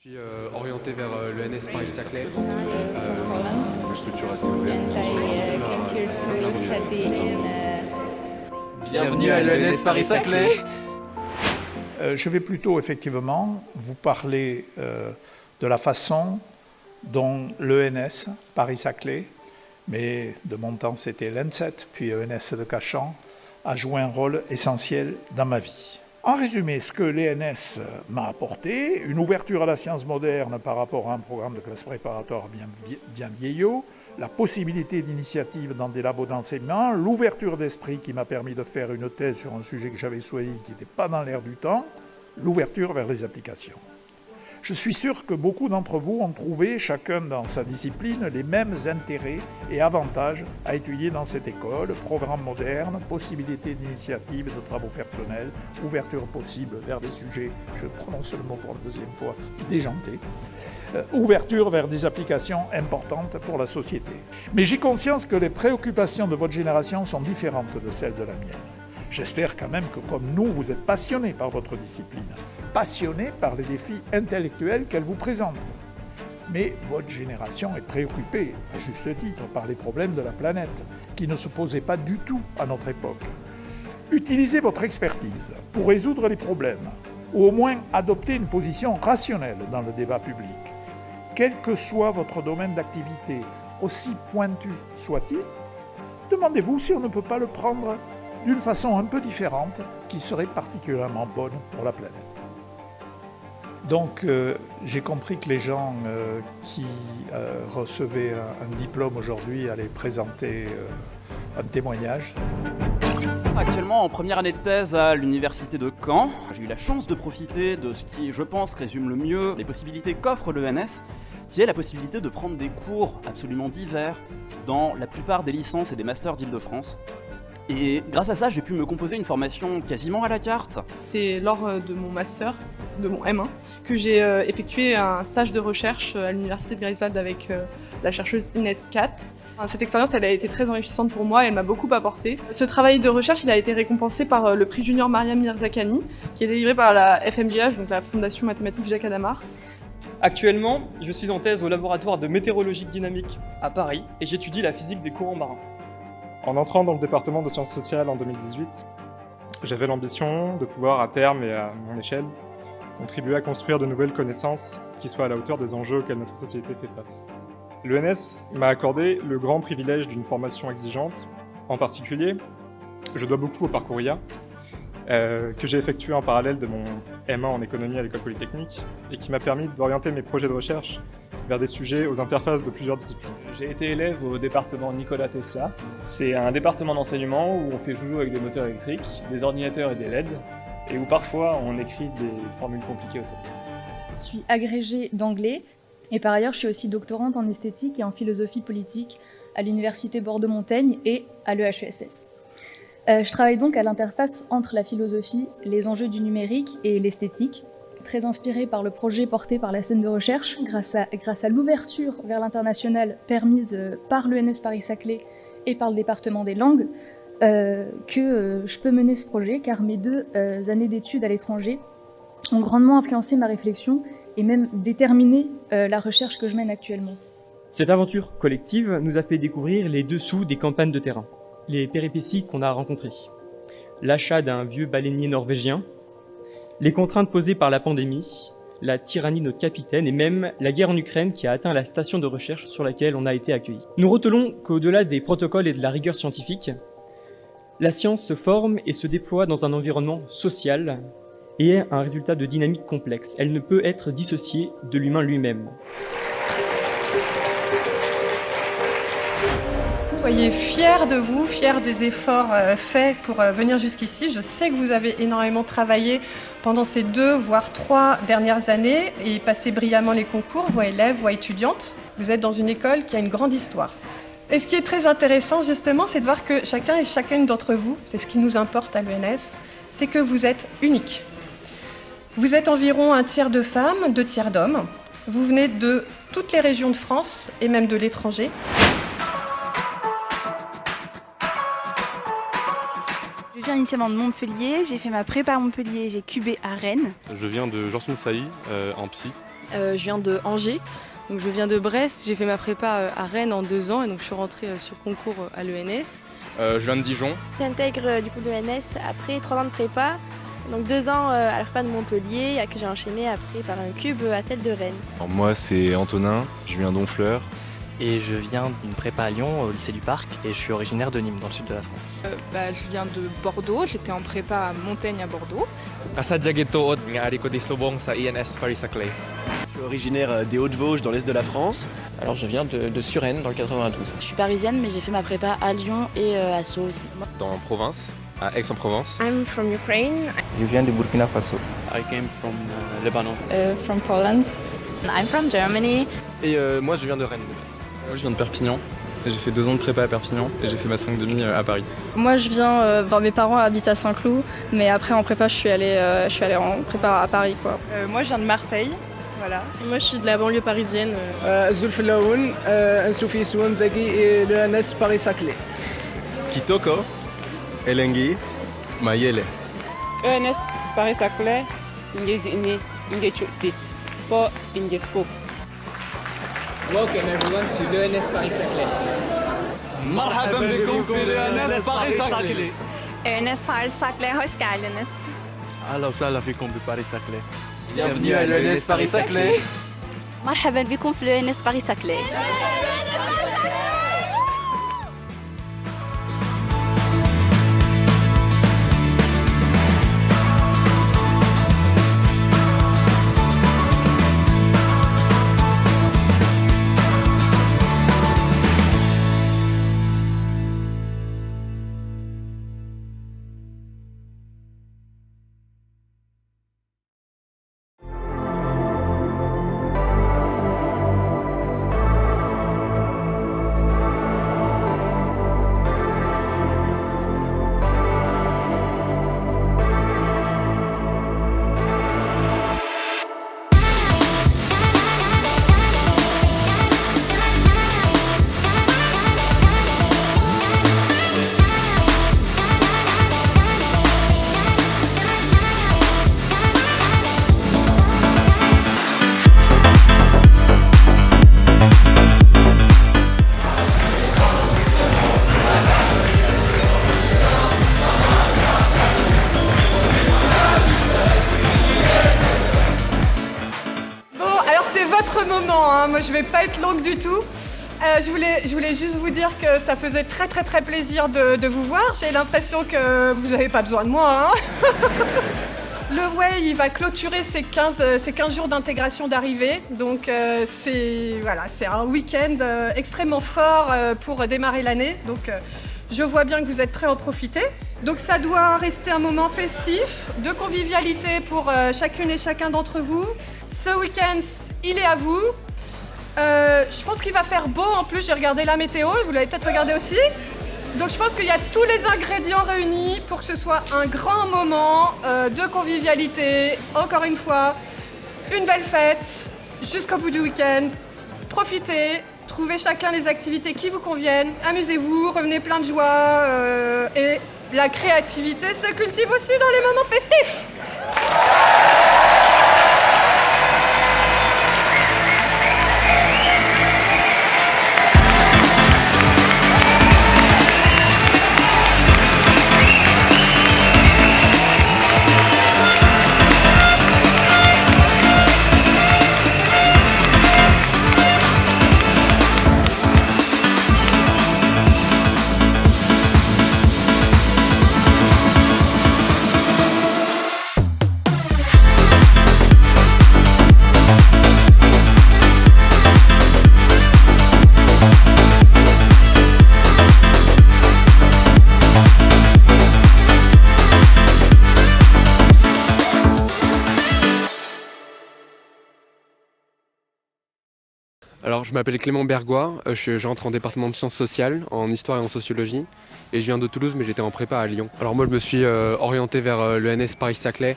Je suis orienté vers l'ENS Paris-Saclay. Une structure assez ouverte. Bienvenue à l'ENS Paris-Saclay. Je vais plutôt effectivement vous parler de la façon dont l'ENS Paris-Saclay, mais de mon temps c'était l'ENSET, puis ENS de Cachan, a joué un rôle essentiel dans ma vie. En résumé, ce que l'ENS m'a apporté, une ouverture à la science moderne par rapport à un programme de classe préparatoire bien vieillot, la possibilité d'initiative dans des labos d'enseignement, l'ouverture d'esprit qui m'a permis de faire une thèse sur un sujet que j'avais choisi qui n'était pas dans l'air du temps, l'ouverture vers les applications. Je suis sûr que beaucoup d'entre vous ont trouvé, chacun dans sa discipline, les mêmes intérêts et avantages à étudier dans cette école, programme moderne, possibilité d'initiative et de travaux personnels, ouverture possible vers des sujets, je prononce le mot pour la deuxième fois, déjantés, ouverture vers des applications importantes pour la société. Mais j'ai conscience que les préoccupations de votre génération sont différentes de celles de la mienne. J'espère quand même que, comme nous, vous êtes passionnés par votre discipline, passionnés par les défis intellectuels qu'elle vous présente. Mais votre génération est préoccupée, à juste titre, par les problèmes de la planète, qui ne se posaient pas du tout à notre époque. Utilisez votre expertise pour résoudre les problèmes, ou au moins adopter une position rationnelle dans le débat public. Quel que soit votre domaine d'activité, aussi pointu soit-il, demandez-vous si on ne peut pas le prendre d'une façon un peu différente, qui serait particulièrement bonne pour la planète. Donc j'ai compris que les gens qui recevaient un diplôme aujourd'hui allaient présenter un témoignage. Actuellement en première année de thèse à l'université de Caen, j'ai eu la chance de profiter de ce qui, je pense, résume le mieux les possibilités qu'offre l'ENS, qui est la possibilité de prendre des cours absolument divers dans la plupart des licences et des masters d'Île-de-France. Et grâce à ça, j'ai pu me composer une formation quasiment à la carte. C'est lors de mon master, de mon M1, que j'ai effectué un stage de recherche à l'université de Greifswald avec la chercheuse Inette Kat. Cette expérience, elle a été très enrichissante pour moi, elle m'a beaucoup apporté. Ce travail de recherche, il a été récompensé par le prix Junior Mariam Mirzakhani, qui est délivré par la FMJH, donc la Fondation Mathématique Jacques Hadamard. Actuellement, je suis en thèse au laboratoire de météorologie dynamique à Paris et j'étudie la physique des courants marins. En entrant dans le département de sciences sociales en 2018, j'avais l'ambition de pouvoir, à terme et à mon échelle, contribuer à construire de nouvelles connaissances qui soient à la hauteur des enjeux auxquels notre société fait face. L'ENS m'a accordé le grand privilège d'une formation exigeante. En particulier, je dois beaucoup au parcours IA, que j'ai effectué en parallèle de mon M1 en économie à l'école polytechnique, et qui m'a permis d'orienter mes projets de recherche vers des sujets aux interfaces de plusieurs disciplines. J'ai été élève au département Nikola Tesla. C'est un département d'enseignement où on fait jouer avec des moteurs électriques, des ordinateurs et des LED, et où parfois on écrit des formules compliquées autour. Je suis agrégée d'anglais, et par ailleurs je suis aussi doctorante en esthétique et en philosophie politique à l'université Bordeaux-Montaigne et à l'EHESS. Je travaille donc à l'interface entre la philosophie, les enjeux du numérique et l'esthétique, très inspirée par le projet porté par la scène de recherche, grâce à l'ouverture vers l'international permise par l'ENS Paris-Saclay et par le département des langues, que je peux mener ce projet, car mes 2 années d'études à l'étranger ont grandement influencé ma réflexion et même déterminé la recherche que je mène actuellement. Cette aventure collective nous a fait découvrir les dessous des campagnes de terrain, les péripéties qu'on a rencontrées, l'achat d'un vieux baleinier norvégien, les contraintes posées par la pandémie, la tyrannie de notre capitaine et même la guerre en Ukraine qui a atteint la station de recherche sur laquelle on a été accueillis. Nous retenons qu'au-delà des protocoles et de la rigueur scientifique, la science se forme et se déploie dans un environnement social et est un résultat de dynamique complexe. Elle ne peut être dissociée de l'humain lui-même. Soyez fiers de vous, fiers des efforts faits pour venir jusqu'ici. Je sais que vous avez énormément travaillé pendant ces 2 voire 3 dernières années et passé brillamment les concours, voix élèves, voix étudiantes. Vous êtes dans une école qui a une grande histoire. Et ce qui est très intéressant justement, c'est de voir que chacun et chacune d'entre vous, c'est ce qui nous importe à l'ENS, c'est que vous êtes uniques. Vous êtes environ 1/3 de femmes, 2/3 d'hommes. Vous venez de toutes les régions de France et même de l'étranger. Je viens initialement de Montpellier, j'ai fait ma prépa à Montpellier, j'ai cubé à Rennes. Je viens de Janson-Sailly en psy Je viens de Angers, donc je viens de Brest. J'ai fait ma prépa à Rennes en 2 ans et donc je suis rentrée sur concours à l'ENS. Je viens de Dijon. J'intègre du coup l'ENS après 3 ans de prépa, donc 2 ans à la prépa de Montpellier que j'ai enchaîné après par un cube à celle de Rennes. Alors moi c'est Antonin, je viens d'Honfleur. Et je viens d'une prépa à Lyon, au lycée du Parc, et je suis originaire de Nîmes, dans le sud de la France. Je viens de Bordeaux, j'étais en prépa à Montaigne à Bordeaux. Asa Diaguetood, ngari ko di Sobong sa INS Paris-Saclay. Je suis originaire des Hauts-de-Vosges, dans l'est de la France. Alors je viens de Suresnes, dans le 92. Je suis parisienne mais j'ai fait ma prépa à Lyon et à Sceaux aussi. Dans province, à Aix-en-Provence. I'm from Ukraine. Je viens du Burkina Faso. I came from Lebanon. From Poland. I'm from Germany. Et moi je viens de Rennes de base. Moi je viens de Perpignan. J'ai fait 2 ans de prépa à Perpignan et j'ai fait ma 5,5 à Paris. Moi je viens, mes parents habitent à Saint-Cloud, mais après en prépa je suis allée en prépa à Paris quoi. Moi je viens de Marseille, voilà. Moi je suis de la banlieue parisienne. Zulf Laoun, Soufi Souan Dagui et l'ENS Paris-Saclay. Kitoko, Elengi, Mayele. ENS Paris-Saclay, Ingezini, Ingechuti, Po Ingesko. Welcome everyone to l'ENS Paris-Saclay. Marhaban bikoum fi l'ENS Paris-Saclay. ENS Paris-Saclay, hoş geldiniz. Ahlan wa sahlan fikum bi Paris-Saclay. Bienvenue à l'ENS Paris-Saclay. Marhaban bikoum fi l'ENS Paris-Saclay. Moment, hein. Moi je vais pas être longue du tout. Je voulais juste vous dire que ça faisait très plaisir de vous voir. J'ai l'impression que vous n'avez pas besoin de moi. Hein. Le Way il va clôturer ses 15 jours d'intégration d'arrivée. Donc c'est un week-end extrêmement fort pour démarrer l'année. Donc je vois bien que vous êtes prêts à en profiter. Donc ça doit rester un moment festif, de convivialité pour chacune et chacun d'entre vous. Ce week-end, il est à vous. Je pense qu'il va faire beau en plus, j'ai regardé la météo, vous l'avez peut-être regardé aussi. Donc je pense qu'il y a tous les ingrédients réunis pour que ce soit un grand moment de convivialité. Encore une fois, une belle fête jusqu'au bout du week-end. Profitez, trouvez chacun les activités qui vous conviennent. Amusez-vous, revenez plein de joie et la créativité se cultive aussi dans les moments festifs. Alors, je m'appelle Clément Bergois, j'entre en département de sciences sociales, en histoire et en sociologie. Et je viens de Toulouse, mais j'étais en prépa à Lyon. Alors moi, je me suis orienté vers l'ENS Paris-Saclay.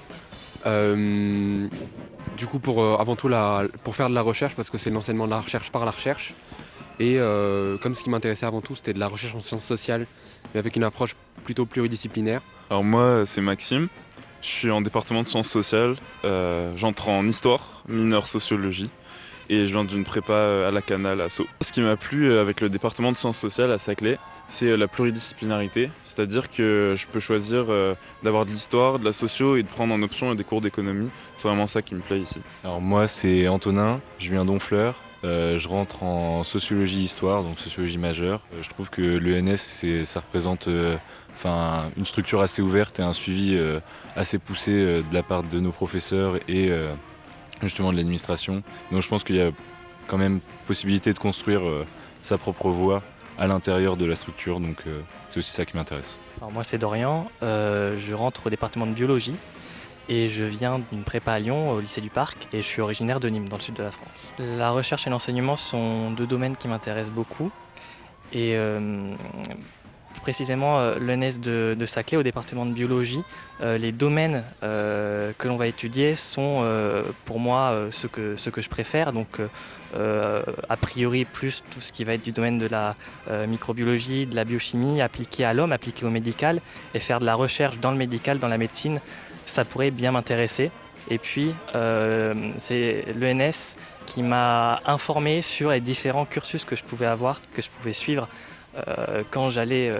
Du coup, avant tout, pour faire de la recherche, parce que c'est l'enseignement de la recherche par la recherche. Et comme ce qui m'intéressait avant tout, c'était de la recherche en sciences sociales, mais avec une approche plutôt pluridisciplinaire. Alors moi, c'est Maxime. Je suis en département de sciences sociales, j'entre en histoire, mineure sociologie, et je viens d'une prépa à la Canale à Sceaux. Ce qui m'a plu avec le département de sciences sociales à Saclay, c'est la pluridisciplinarité, c'est-à-dire que je peux choisir d'avoir de l'histoire, de la socio et de prendre en option des cours d'économie. C'est vraiment ça qui me plaît ici. Alors moi c'est Antonin, je viens d'Honfleur, je rentre en sociologie-histoire, donc sociologie majeure. Je trouve que l'ENS ça représente une structure assez ouverte et un suivi assez poussé de la part de nos professeurs et justement de l'administration. Donc je pense qu'il y a quand même possibilité de construire sa propre voie à l'intérieur de la structure, donc c'est aussi ça qui m'intéresse. Alors moi c'est Dorian, je rentre au département de biologie et je viens d'une prépa à Lyon au lycée du Parc et je suis originaire de Nîmes dans le sud de la France. La recherche et l'enseignement sont deux domaines qui m'intéressent beaucoup et plus précisément l'ENS de Saclay au département de biologie. Les domaines que l'on va étudier sont pour moi ce que je préfère, donc a priori plus tout ce qui va être du domaine de la microbiologie, de la biochimie appliquée à l'homme, appliquée au médical, et faire de la recherche dans le médical, dans la médecine, ça pourrait bien m'intéresser. Et puis c'est l'ENS qui m'a informé sur les différents cursus que je pouvais avoir, que je pouvais suivre quand j'allais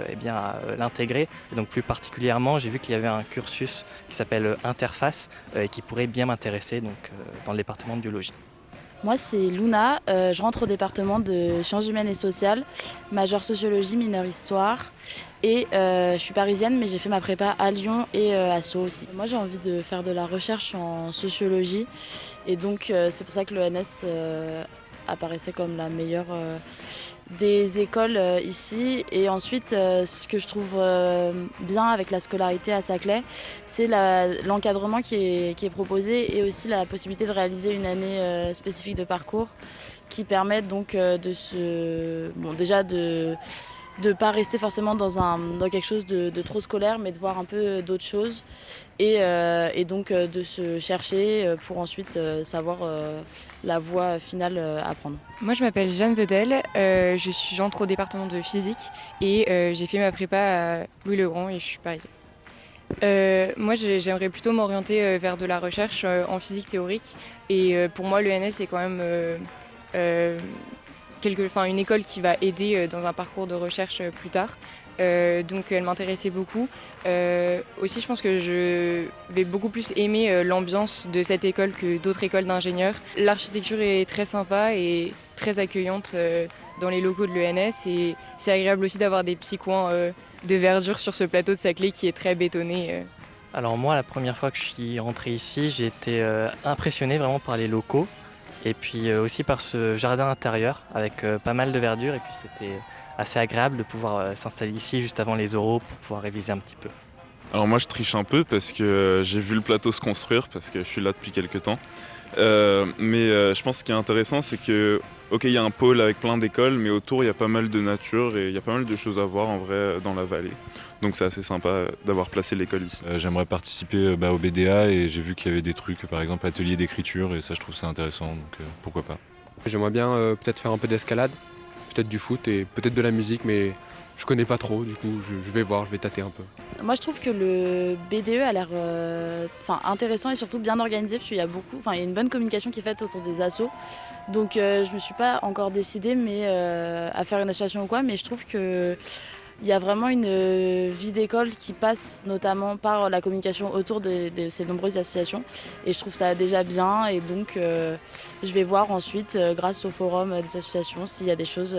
l'intégrer. Et donc plus particulièrement, j'ai vu qu'il y avait un cursus qui s'appelle Interface et qui pourrait bien m'intéresser dans le département de biologie. Moi c'est Luna, je rentre au département de sciences humaines et sociales, majeure sociologie, mineure histoire. Et je suis parisienne mais j'ai fait ma prépa à Lyon et à Sceaux aussi. Moi j'ai envie de faire de la recherche en sociologie et donc c'est pour ça que l'ENS apparaissait comme la meilleure des écoles ici. Et ensuite ce que je trouve bien avec la scolarité à Saclay, c'est l'encadrement qui est proposé et aussi la possibilité de réaliser une année spécifique de parcours qui permet donc de pas rester forcément dans quelque chose de trop scolaire, mais de voir un peu d'autres choses et donc de se chercher pour ensuite savoir la voie finale à prendre. Moi je m'appelle Jeanne Vedel, j'entre au département de physique et j'ai fait ma prépa à Louis-le-Grand et je suis parisienne. Moi j'aimerais plutôt m'orienter vers de la recherche en physique théorique et pour moi l'ENS c'est quand même une école qui va aider dans un parcours de recherche plus tard. Donc elle m'intéressait beaucoup. Aussi je pense que je vais beaucoup plus aimer l'ambiance de cette école que d'autres écoles d'ingénieurs. L'architecture est très sympa et très accueillante dans les locaux de l'ENS et c'est agréable aussi d'avoir des petits coins de verdure sur ce plateau de Saclay qui est très bétonné. Alors moi la première fois que je suis rentré ici, j'ai été impressionné vraiment par les locaux. Et puis aussi par ce jardin intérieur avec pas mal de verdure et puis c'était assez agréable de pouvoir s'installer ici juste avant les oraux pour pouvoir réviser un petit peu. Alors moi je triche un peu parce que j'ai vu le plateau se construire parce que je suis là depuis quelques temps. Mais je pense que ce qui est intéressant c'est que il y a un pôle avec plein d'écoles mais autour il y a pas mal de nature et il y a pas mal de choses à voir en vrai dans la vallée. Donc c'est assez sympa d'avoir placé l'école ici. J'aimerais participer au BDA et j'ai vu qu'il y avait des trucs, par exemple atelier d'écriture et ça je trouve ça intéressant, donc pourquoi pas. J'aimerais bien peut-être faire un peu d'escalade, peut-être du foot et peut-être de la musique, mais je connais pas trop, du coup je vais voir, je vais tâter un peu. Moi je trouve que le BDE a l'air intéressant et surtout bien organisé parce qu'il y a il y a une bonne communication qui est faite autour des assos. Donc je me suis pas encore décidée à faire une association ou quoi, mais je trouve que il y a vraiment une vie d'école qui passe notamment par la communication autour de ces nombreuses associations et je trouve ça déjà bien et donc je vais voir ensuite grâce au forum des associations s'il y a des choses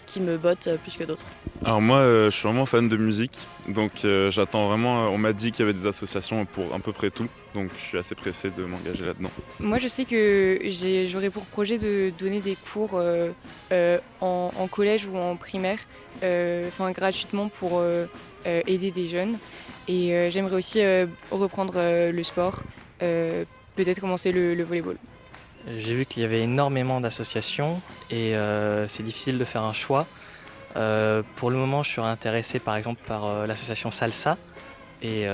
qui me bottent plus que d'autres. Alors moi je suis vraiment fan de musique donc j'attends vraiment, on m'a dit qu'il y avait des associations pour à peu près tout donc je suis assez pressé de m'engager là-dedans. Moi je sais que j'aurais pour projet de donner des cours en collège ou en primaire gratuitement pour aider des jeunes et j'aimerais aussi reprendre le sport, peut-être commencer le volleyball. J'ai vu qu'il y avait énormément d'associations et c'est difficile de faire un choix. Pour le moment je suis intéressé par exemple par l'association Salsa et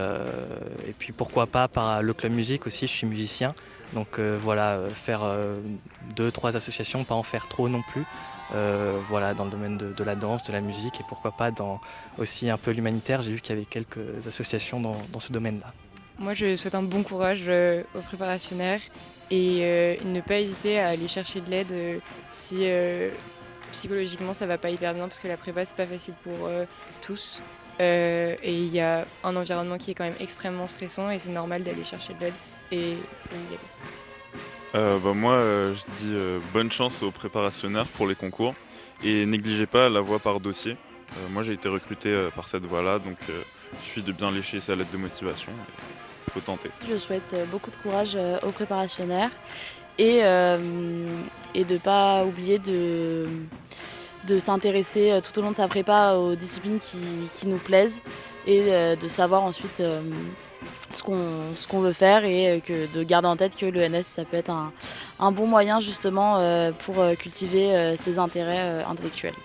puis pourquoi pas par le club musique aussi, je suis musicien. Donc faire 2-3 associations, pas en faire trop non plus. Dans le domaine de la danse, de la musique et pourquoi pas dans aussi un peu l'humanitaire. J'ai vu qu'il y avait quelques associations dans ce domaine-là. Moi, je souhaite un bon courage aux préparationnaires et ne pas hésiter à aller chercher de l'aide si psychologiquement ça va pas hyper bien, parce que la prépa c'est pas facile pour tous. Et il y a un environnement qui est quand même extrêmement stressant et c'est normal d'aller chercher de l'aide et il faut y aller. Moi, je dis bonne chance aux préparationnaires pour les concours et négligez pas la voie par dossier. Moi, j'ai été recruté par cette voie-là, donc il suffit de bien lécher sa lettre de motivation. Il faut tenter. Je souhaite beaucoup de courage aux préparationnaires et de ne pas oublier de s'intéresser tout au long de sa prépa aux disciplines qui nous plaisent et de savoir ensuite ce qu'on veut faire et de garder en tête que l'ENS ça peut être un bon moyen justement pour cultiver ses intérêts intellectuels.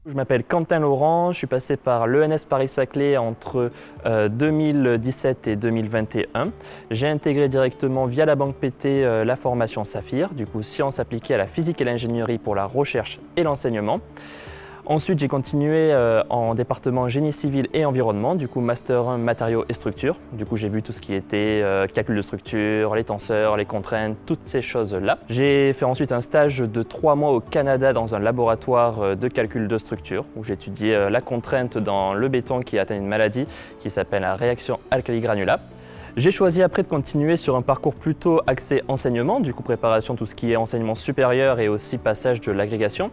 Je m'appelle Quentin Laurent, je suis passé par l'ENS Paris-Saclay entre 2017 et 2021. J'ai intégré directement via la Banque PT la formation Saphir, du coup sciences appliquées à la physique et l'ingénierie pour la recherche et l'enseignement. Ensuite, j'ai continué en département génie civil et environnement, du coup master 1 matériaux et structures. Du coup, j'ai vu tout ce qui était calcul de structure, les tenseurs, les contraintes, toutes ces choses-là. J'ai fait ensuite un stage de 3 mois au Canada dans un laboratoire de calcul de structure où j'ai étudié la contrainte dans le béton qui atteint une maladie qui s'appelle la réaction alcali-granulat. J'ai choisi après de continuer sur un parcours plutôt axé enseignement, du coup préparation tout ce qui est enseignement supérieur et aussi passage de l'agrégation.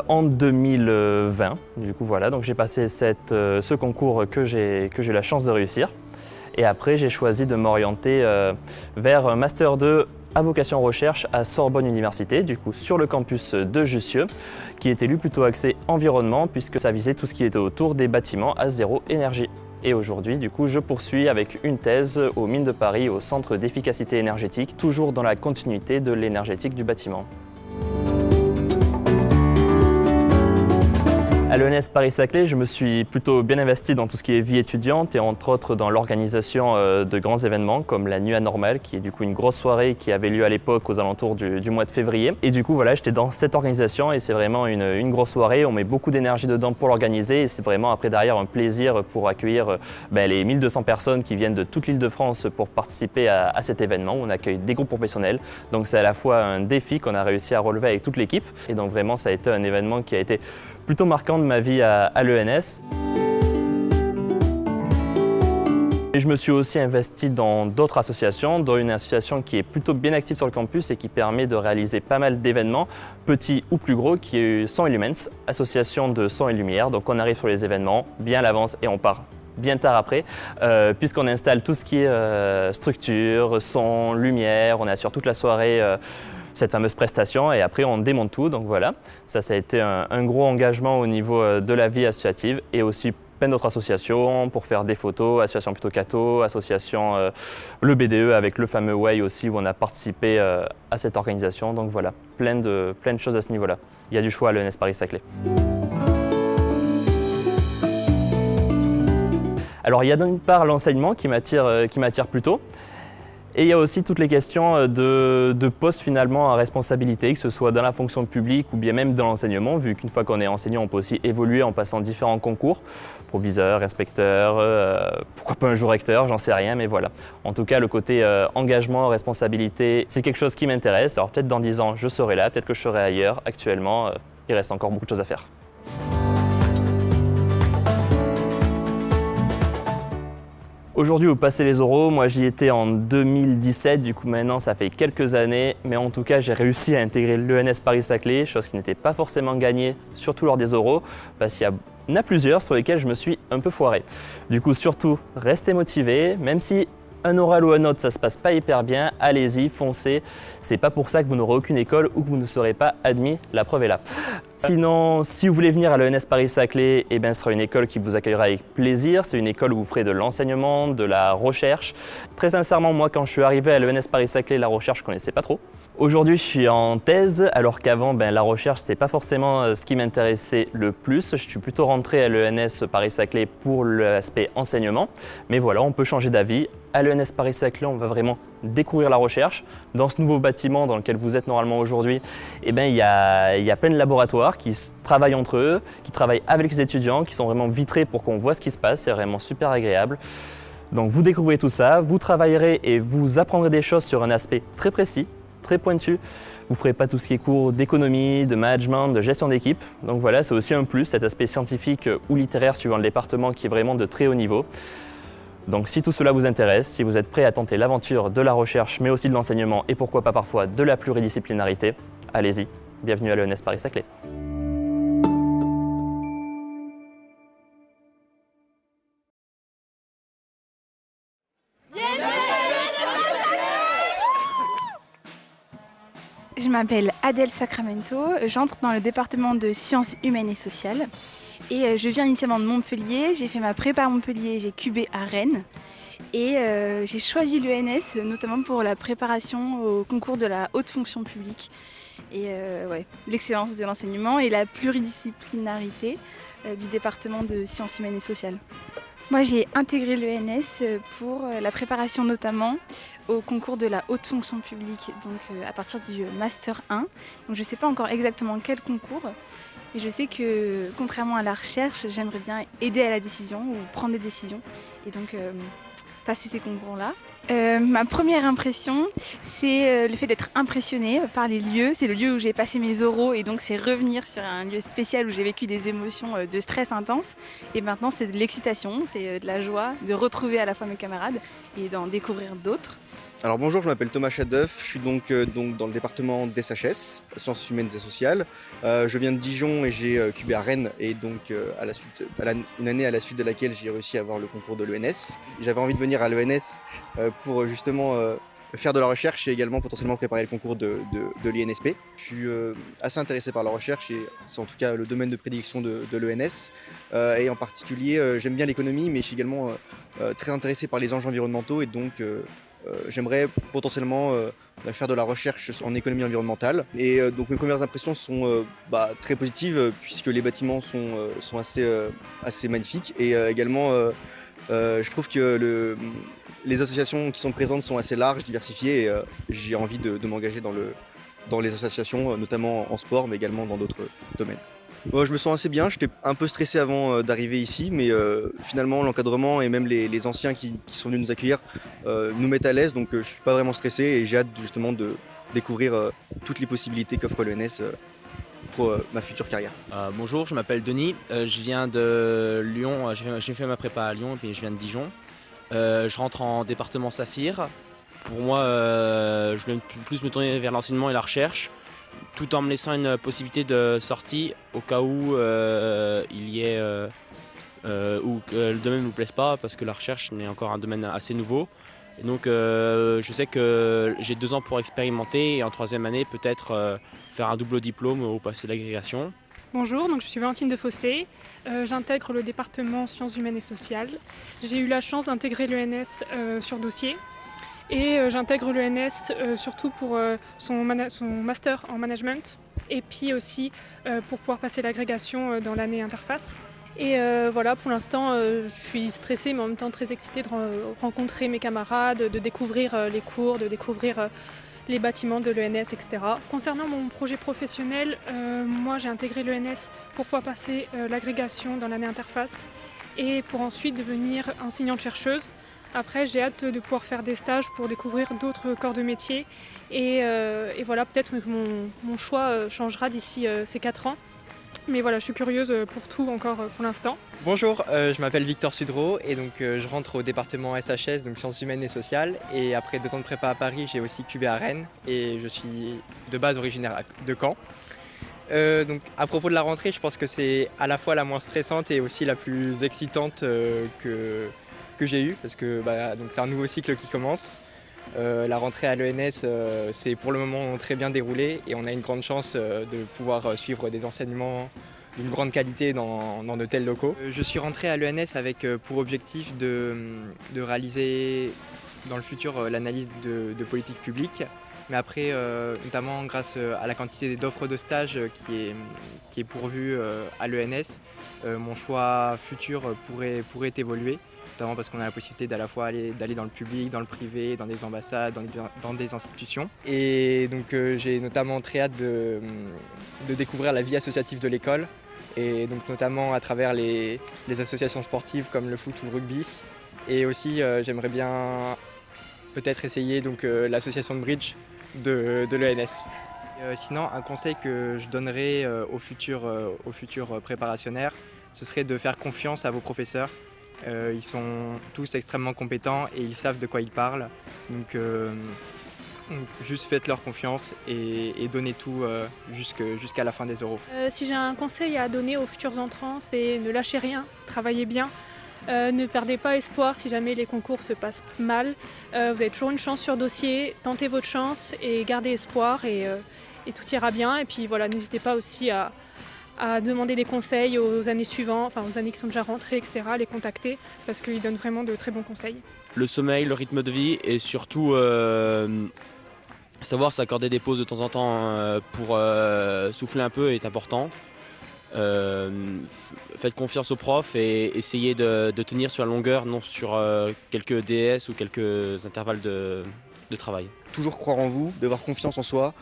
En 2020, du coup voilà, donc j'ai passé ce concours que j'ai eu la chance de réussir. Et après, j'ai choisi de m'orienter vers un Master 2 à vocation recherche à Sorbonne Université, du coup sur le campus de Jussieu, qui était lui plutôt axé environnement, puisque ça visait tout ce qui était autour des bâtiments à zéro énergie. Et aujourd'hui, du coup, je poursuis avec une thèse aux Mines de Paris, au Centre d'efficacité énergétique, toujours dans la continuité de l'énergétique du bâtiment. À l'ENS Paris-Saclay, je me suis plutôt bien investi dans tout ce qui est vie étudiante et entre autres dans l'organisation de grands événements comme la Nuit Anormale, qui est du coup une grosse soirée qui avait lieu à l'époque aux alentours du mois de février. Et du coup voilà, j'étais dans cette organisation et c'est vraiment une grosse soirée, on met beaucoup d'énergie dedans pour l'organiser et c'est vraiment après derrière un plaisir pour accueillir les 1200 personnes qui viennent de toute l'Île-de-France pour participer à cet événement où on accueille des groupes professionnels. Donc c'est à la fois un défi qu'on a réussi à relever avec toute l'équipe et donc vraiment ça a été un événement qui a été plutôt marquant de ma vie à l'ENS. Et je me suis aussi investi dans d'autres associations, dont une association qui est plutôt bien active sur le campus et qui permet de réaliser pas mal d'événements, petits ou plus gros, qui est Son Illumens, association de son et lumière. Donc on arrive sur les événements bien à l'avance et on part bien tard après, puisqu'on installe tout ce qui est structure, son, lumière, on assure toute la soirée cette fameuse prestation et après on démonte tout, donc voilà. Ça a été un gros engagement au niveau de la vie associative et aussi plein d'autres associations pour faire des photos, association Plutôt Cato, association le BDE avec le fameux Way aussi où on a participé à cette organisation, donc voilà, plein de choses à ce niveau-là. Il y a du choix à l'ENS Paris-Saclay. Alors il y a d'une part l'enseignement qui m'attire plutôt. Et il y a aussi toutes les questions de postes finalement à responsabilité, que ce soit dans la fonction publique ou bien même dans l'enseignement, vu qu'une fois qu'on est enseignant, on peut aussi évoluer en passant différents concours, proviseur, inspecteur, pourquoi pas un jour recteur, j'en sais rien, mais voilà. En tout cas, le côté engagement, responsabilité, c'est quelque chose qui m'intéresse. Alors peut-être dans 10 ans, je serai là, peut-être que je serai ailleurs. Actuellement, il reste encore beaucoup de choses à faire. Aujourd'hui, vous passez les oraux, moi j'y étais en 2017, du coup maintenant ça fait quelques années, mais en tout cas j'ai réussi à intégrer l'ENS Paris-Saclay, chose qui n'était pas forcément gagnée, surtout lors des oraux, parce qu'il y en a plusieurs sur lesquels je me suis un peu foiré. Du coup surtout, restez motivés, même si un oral ou un autre ça se passe pas hyper bien, allez-y, foncez, c'est pas pour ça que vous n'aurez aucune école ou que vous ne serez pas admis, la preuve est là. Sinon, si vous voulez venir à l'ENS Paris-Saclay, ce sera une école qui vous accueillera avec plaisir. C'est une école où vous ferez de l'enseignement, de la recherche. Très sincèrement, moi, quand je suis arrivé à l'ENS Paris-Saclay, la recherche, je ne connaissais pas trop. Aujourd'hui, je suis en thèse, alors qu'avant, la recherche, c'était pas forcément ce qui m'intéressait le plus. Je suis plutôt rentré à l'ENS Paris-Saclay pour l'aspect enseignement. Mais voilà, on peut changer d'avis. À l'ENS Paris-Saclay, on va vraiment découvrir la recherche. Dans ce nouveau bâtiment dans lequel vous êtes normalement aujourd'hui, il y a plein de laboratoires qui travaillent entre eux, qui travaillent avec les étudiants, qui sont vraiment vitrés pour qu'on voit ce qui se passe. C'est vraiment super agréable. Donc vous découvrez tout ça, vous travaillerez et vous apprendrez des choses sur un aspect très précis, très pointu. Vous ne ferez pas tout ce qui est cours d'économie, de management, de gestion d'équipe. Donc voilà, c'est aussi un plus, cet aspect scientifique ou littéraire suivant le département qui est vraiment de très haut niveau. Donc si tout cela vous intéresse, si vous êtes prêt à tenter l'aventure de la recherche, mais aussi de l'enseignement et pourquoi pas parfois de la pluridisciplinarité, allez-y. Bienvenue à l'ENS Paris-Saclay. Je m'appelle Adèle Sacramento, j'entre dans le département de sciences humaines et sociales et je viens initialement de Montpellier, j'ai fait ma prépa à Montpellier, j'ai cubé à Rennes et j'ai choisi l'ENS notamment pour la préparation au concours de la haute fonction publique et l'excellence de l'enseignement et la pluridisciplinarité du département de sciences humaines et sociales. Moi, j'ai intégré l'ENS pour la préparation notamment au concours de la haute fonction publique, donc à partir du Master 1. Donc, je ne sais pas encore exactement quel concours, mais je sais que contrairement à la recherche, j'aimerais bien aider à la décision ou prendre des décisions et donc passer ces concours-là. Ma première impression, c'est le fait d'être impressionnée par les lieux. C'est le lieu où j'ai passé mes oraux et donc c'est revenir sur un lieu spécial où j'ai vécu des émotions de stress intense. Et maintenant, c'est de l'excitation, c'est de la joie de retrouver à la fois mes camarades et d'en découvrir d'autres. Alors bonjour, je m'appelle Thomas Chadeuf, je suis donc dans le département d'SHS, Sciences humaines et sociales. Je viens de Dijon et j'ai cubé à Rennes et donc une année à la suite de laquelle j'ai réussi à avoir le concours de l'ENS. J'avais envie de venir à l'ENS pour justement faire de la recherche et également potentiellement préparer le concours de l'INSP. Je suis assez intéressé par la recherche et c'est en tout cas le domaine de prédilection de l'ENS. Et en particulier, j'aime bien l'économie mais je suis également très intéressé par les enjeux environnementaux et donc j'aimerais potentiellement faire de la recherche en économie environnementale. Et donc mes premières impressions sont très positives puisque les bâtiments sont assez magnifiques. Et également, je trouve que les associations qui sont présentes sont assez larges, diversifiées. Et j'ai envie de m'engager dans les associations, notamment en sport, mais également dans d'autres domaines. Je me sens assez bien, j'étais un peu stressé avant d'arriver ici, mais finalement l'encadrement et même les anciens qui sont venus nous accueillir nous mettent à l'aise, donc je ne suis pas vraiment stressé et j'ai hâte justement de découvrir toutes les possibilités qu'offre l'ENS pour ma future carrière. Bonjour, je m'appelle Denis, je viens de Lyon, j'ai fait ma prépa à Lyon et puis je viens de Dijon. Je rentre en département Saphir. Pour moi, je voulais plus me tourner vers l'enseignement et la recherche, tout en me laissant une possibilité de sortie au cas où il y ait ou que le domaine ne me plaise pas parce que la recherche n'est encore un domaine assez nouveau. Et donc je sais que j'ai 2 ans pour expérimenter et en 3e année peut-être faire un double diplôme ou passer l'agrégation. Bonjour, donc je suis Valentine Defossé, j'intègre le département sciences humaines et sociales. J'ai eu la chance d'intégrer l'ENS sur dossier. Et j'intègre l'ENS surtout pour son master en management et puis aussi pour pouvoir passer l'agrégation dans l'année interface. Et voilà, pour l'instant, je suis stressée mais en même temps très excitée de rencontrer mes camarades, de découvrir les cours, de découvrir les bâtiments de l'ENS, etc. Concernant mon projet professionnel, moi j'ai intégré l'ENS pour pouvoir passer l'agrégation dans l'année interface et pour ensuite devenir enseignante-chercheuse. Après, j'ai hâte de pouvoir faire des stages pour découvrir d'autres corps de métier. Et voilà, peut-être que mon choix changera d'ici ces 4 ans. Mais voilà, je suis curieuse pour tout encore pour l'instant. Bonjour, je m'appelle Victor Sudreau et donc je rentre au département SHS, donc sciences humaines et sociales. Et après 2 ans de prépa à Paris, j'ai aussi cubé à Rennes et je suis de base originaire de Caen. Donc à propos de la rentrée, je pense que c'est à la fois la moins stressante et aussi la plus excitante que j'ai eu parce que donc c'est un nouveau cycle qui commence. La rentrée à l'ENS c'est pour le moment très bien déroulé et on a une grande chance de pouvoir suivre des enseignements d'une grande qualité dans de tels locaux. Je suis rentré à l'ENS avec pour objectif de réaliser dans le futur l'analyse de politique publique Mais après, notamment grâce à la quantité d'offres de stage qui est pourvue à l'ENS, mon choix futur pourrait évoluer, notamment parce qu'on a la possibilité d'à la fois d'aller dans le public, dans le privé, dans des ambassades, dans des institutions. Et donc j'ai notamment très hâte de découvrir la vie associative de l'école, et donc notamment à travers les associations sportives comme le foot ou le rugby. Et aussi j'aimerais bien peut-être essayer l'association de bridge de l'ENS. Sinon, un conseil que je donnerais aux futurs préparationnaires, ce serait de faire confiance à vos professeurs. Ils sont tous extrêmement compétents et ils savent de quoi ils parlent. Donc juste faites-leur confiance et donnez tout jusqu'à la fin des oraux. Si j'ai un conseil à donner aux futurs entrants, c'est ne lâchez rien, travaillez bien. Ne perdez pas espoir si jamais les concours se passent mal. Vous avez toujours une chance sur dossier, tentez votre chance et gardez espoir et tout ira bien. Et puis voilà, n'hésitez pas aussi à demander des conseils aux années suivantes, enfin aux années qui sont déjà rentrées, etc., à les contacter parce qu'ils donnent vraiment de très bons conseils. Le sommeil, le rythme de vie et surtout savoir s'accorder des pauses de temps en temps pour souffler un peu est important. Faites confiance aux profs et essayez de tenir sur la longueur, non sur quelques DS ou quelques intervalles de travail. Toujours croire en vous, d'avoir confiance en soi,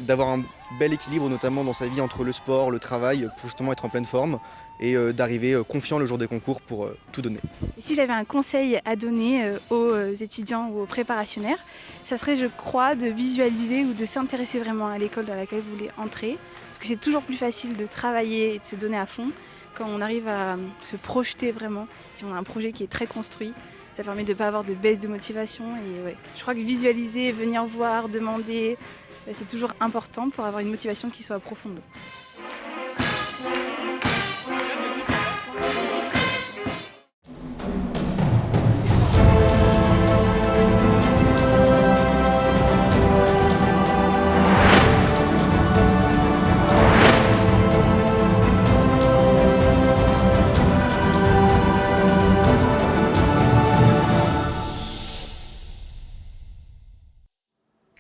d'avoir un bel équilibre notamment dans sa vie entre le sport, le travail, pour justement être en pleine forme et d'arriver confiant le jour des concours pour tout donner. Et si j'avais un conseil à donner aux étudiants ou aux préparationnaires, ça serait, je crois, de visualiser ou de s'intéresser vraiment à l'école dans laquelle vous voulez entrer. Parce que c'est toujours plus facile de travailler et de se donner à fond quand on arrive à se projeter vraiment. Si on a un projet qui est très construit, ça permet de ne pas avoir de baisse de motivation. Et ouais, je crois que visualiser, venir voir, demander, c'est toujours important pour avoir une motivation qui soit profonde.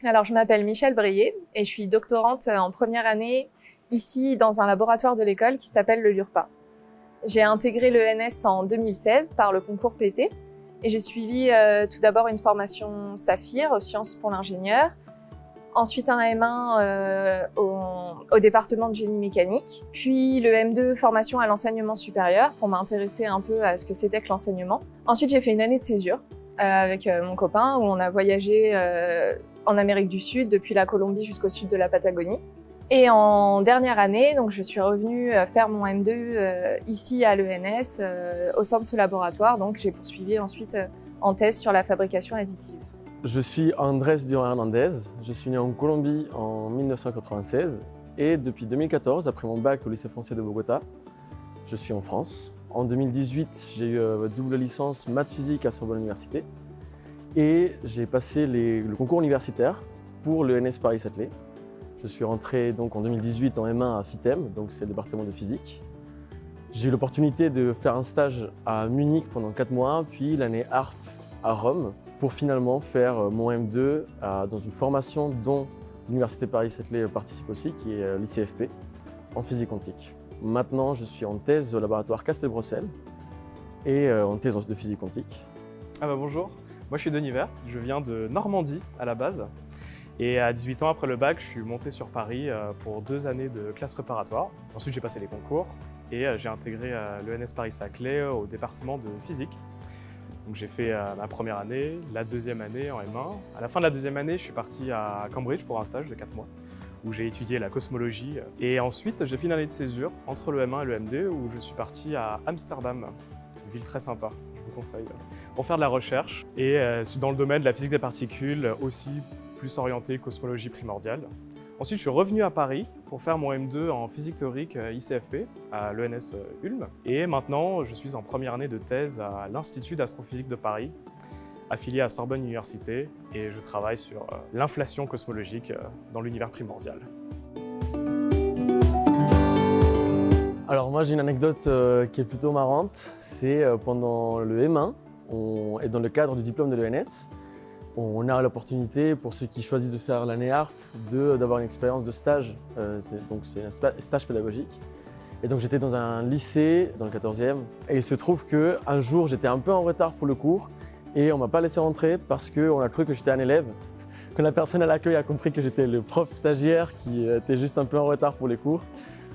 Alors, je m'appelle Michèle Breillet et je suis doctorante en première année ici dans un laboratoire de l'école qui s'appelle le LURPA. J'ai intégré l'ENS en 2016 par le concours PT et j'ai suivi tout d'abord une formation Saphir aux sciences pour l'ingénieur, ensuite un M1 au département de génie mécanique, puis le M2 formation à l'enseignement supérieur pour m'intéresser un peu à ce que c'était que l'enseignement. Ensuite, j'ai fait une année de césure avec mon copain où on a voyagé en Amérique du Sud, depuis la Colombie jusqu'au sud de la Patagonie. Et en dernière année, donc je suis revenue faire mon M2 ici à l'ENS, au sein de ce laboratoire. Donc j'ai poursuivi ensuite en thèse sur la fabrication additive. Je suis Andrés Durán Hernandez, je suis né en Colombie en 1996 et depuis 2014, après mon bac au lycée français de Bogota, je suis en France. En 2018, j'ai eu double licence maths physique à Sorbonne Université et j'ai passé le concours universitaire pour l'ENS Paris-Saclay. Je suis rentré donc en 2018 en M1 à FITEM, donc c'est le département de physique. J'ai eu l'opportunité de faire un stage à Munich pendant 4 mois, puis l'année ARP à Rome, pour finalement faire mon M2 dans une formation dont l'Université Paris-Saclay participe aussi, qui est l'ICFP, en physique quantique. Maintenant, je suis en thèse au laboratoire Castelbrossel et en thèse de physique quantique. Bonjour, moi je suis Denis Vert, je viens de Normandie à la base. Et à 18 ans après le bac, je suis monté sur Paris pour 2 années de classe préparatoire. Ensuite, j'ai passé les concours et j'ai intégré l'ENS Paris-Saclay au département de physique. Donc j'ai fait ma première année, la deuxième année en M1. À la fin de la deuxième année, je suis parti à Cambridge pour un stage de 4 mois où j'ai étudié la cosmologie. Et ensuite, j'ai fait une année de césure entre le M1 et le M2 où je suis parti à Amsterdam, une ville très sympa, je vous conseille, pour faire de la recherche. Et dans le domaine de la physique des particules aussi, plus orienté cosmologie primordiale. Ensuite, je suis revenu à Paris pour faire mon M2 en physique théorique ICFP à l'ENS Ulm. Et maintenant, je suis en première année de thèse à l'Institut d'astrophysique de Paris, affilié à Sorbonne Université, et je travaille sur l'inflation cosmologique dans l'univers primordial. Alors moi, j'ai une anecdote qui est plutôt marrante. C'est pendant le M1, et dans le cadre du diplôme de l'ENS, On a l'opportunité, pour ceux qui choisissent de faire l'année ARP, d'avoir une expérience de stage. C'est un stage pédagogique. Et donc j'étais dans un lycée, dans le 14e, et il se trouve qu'un jour j'étais un peu en retard pour le cours et on ne m'a pas laissé rentrer parce qu'on a cru que j'étais un élève. Quand la personne à l'accueil a compris que j'étais le prof stagiaire qui était juste un peu en retard pour les cours,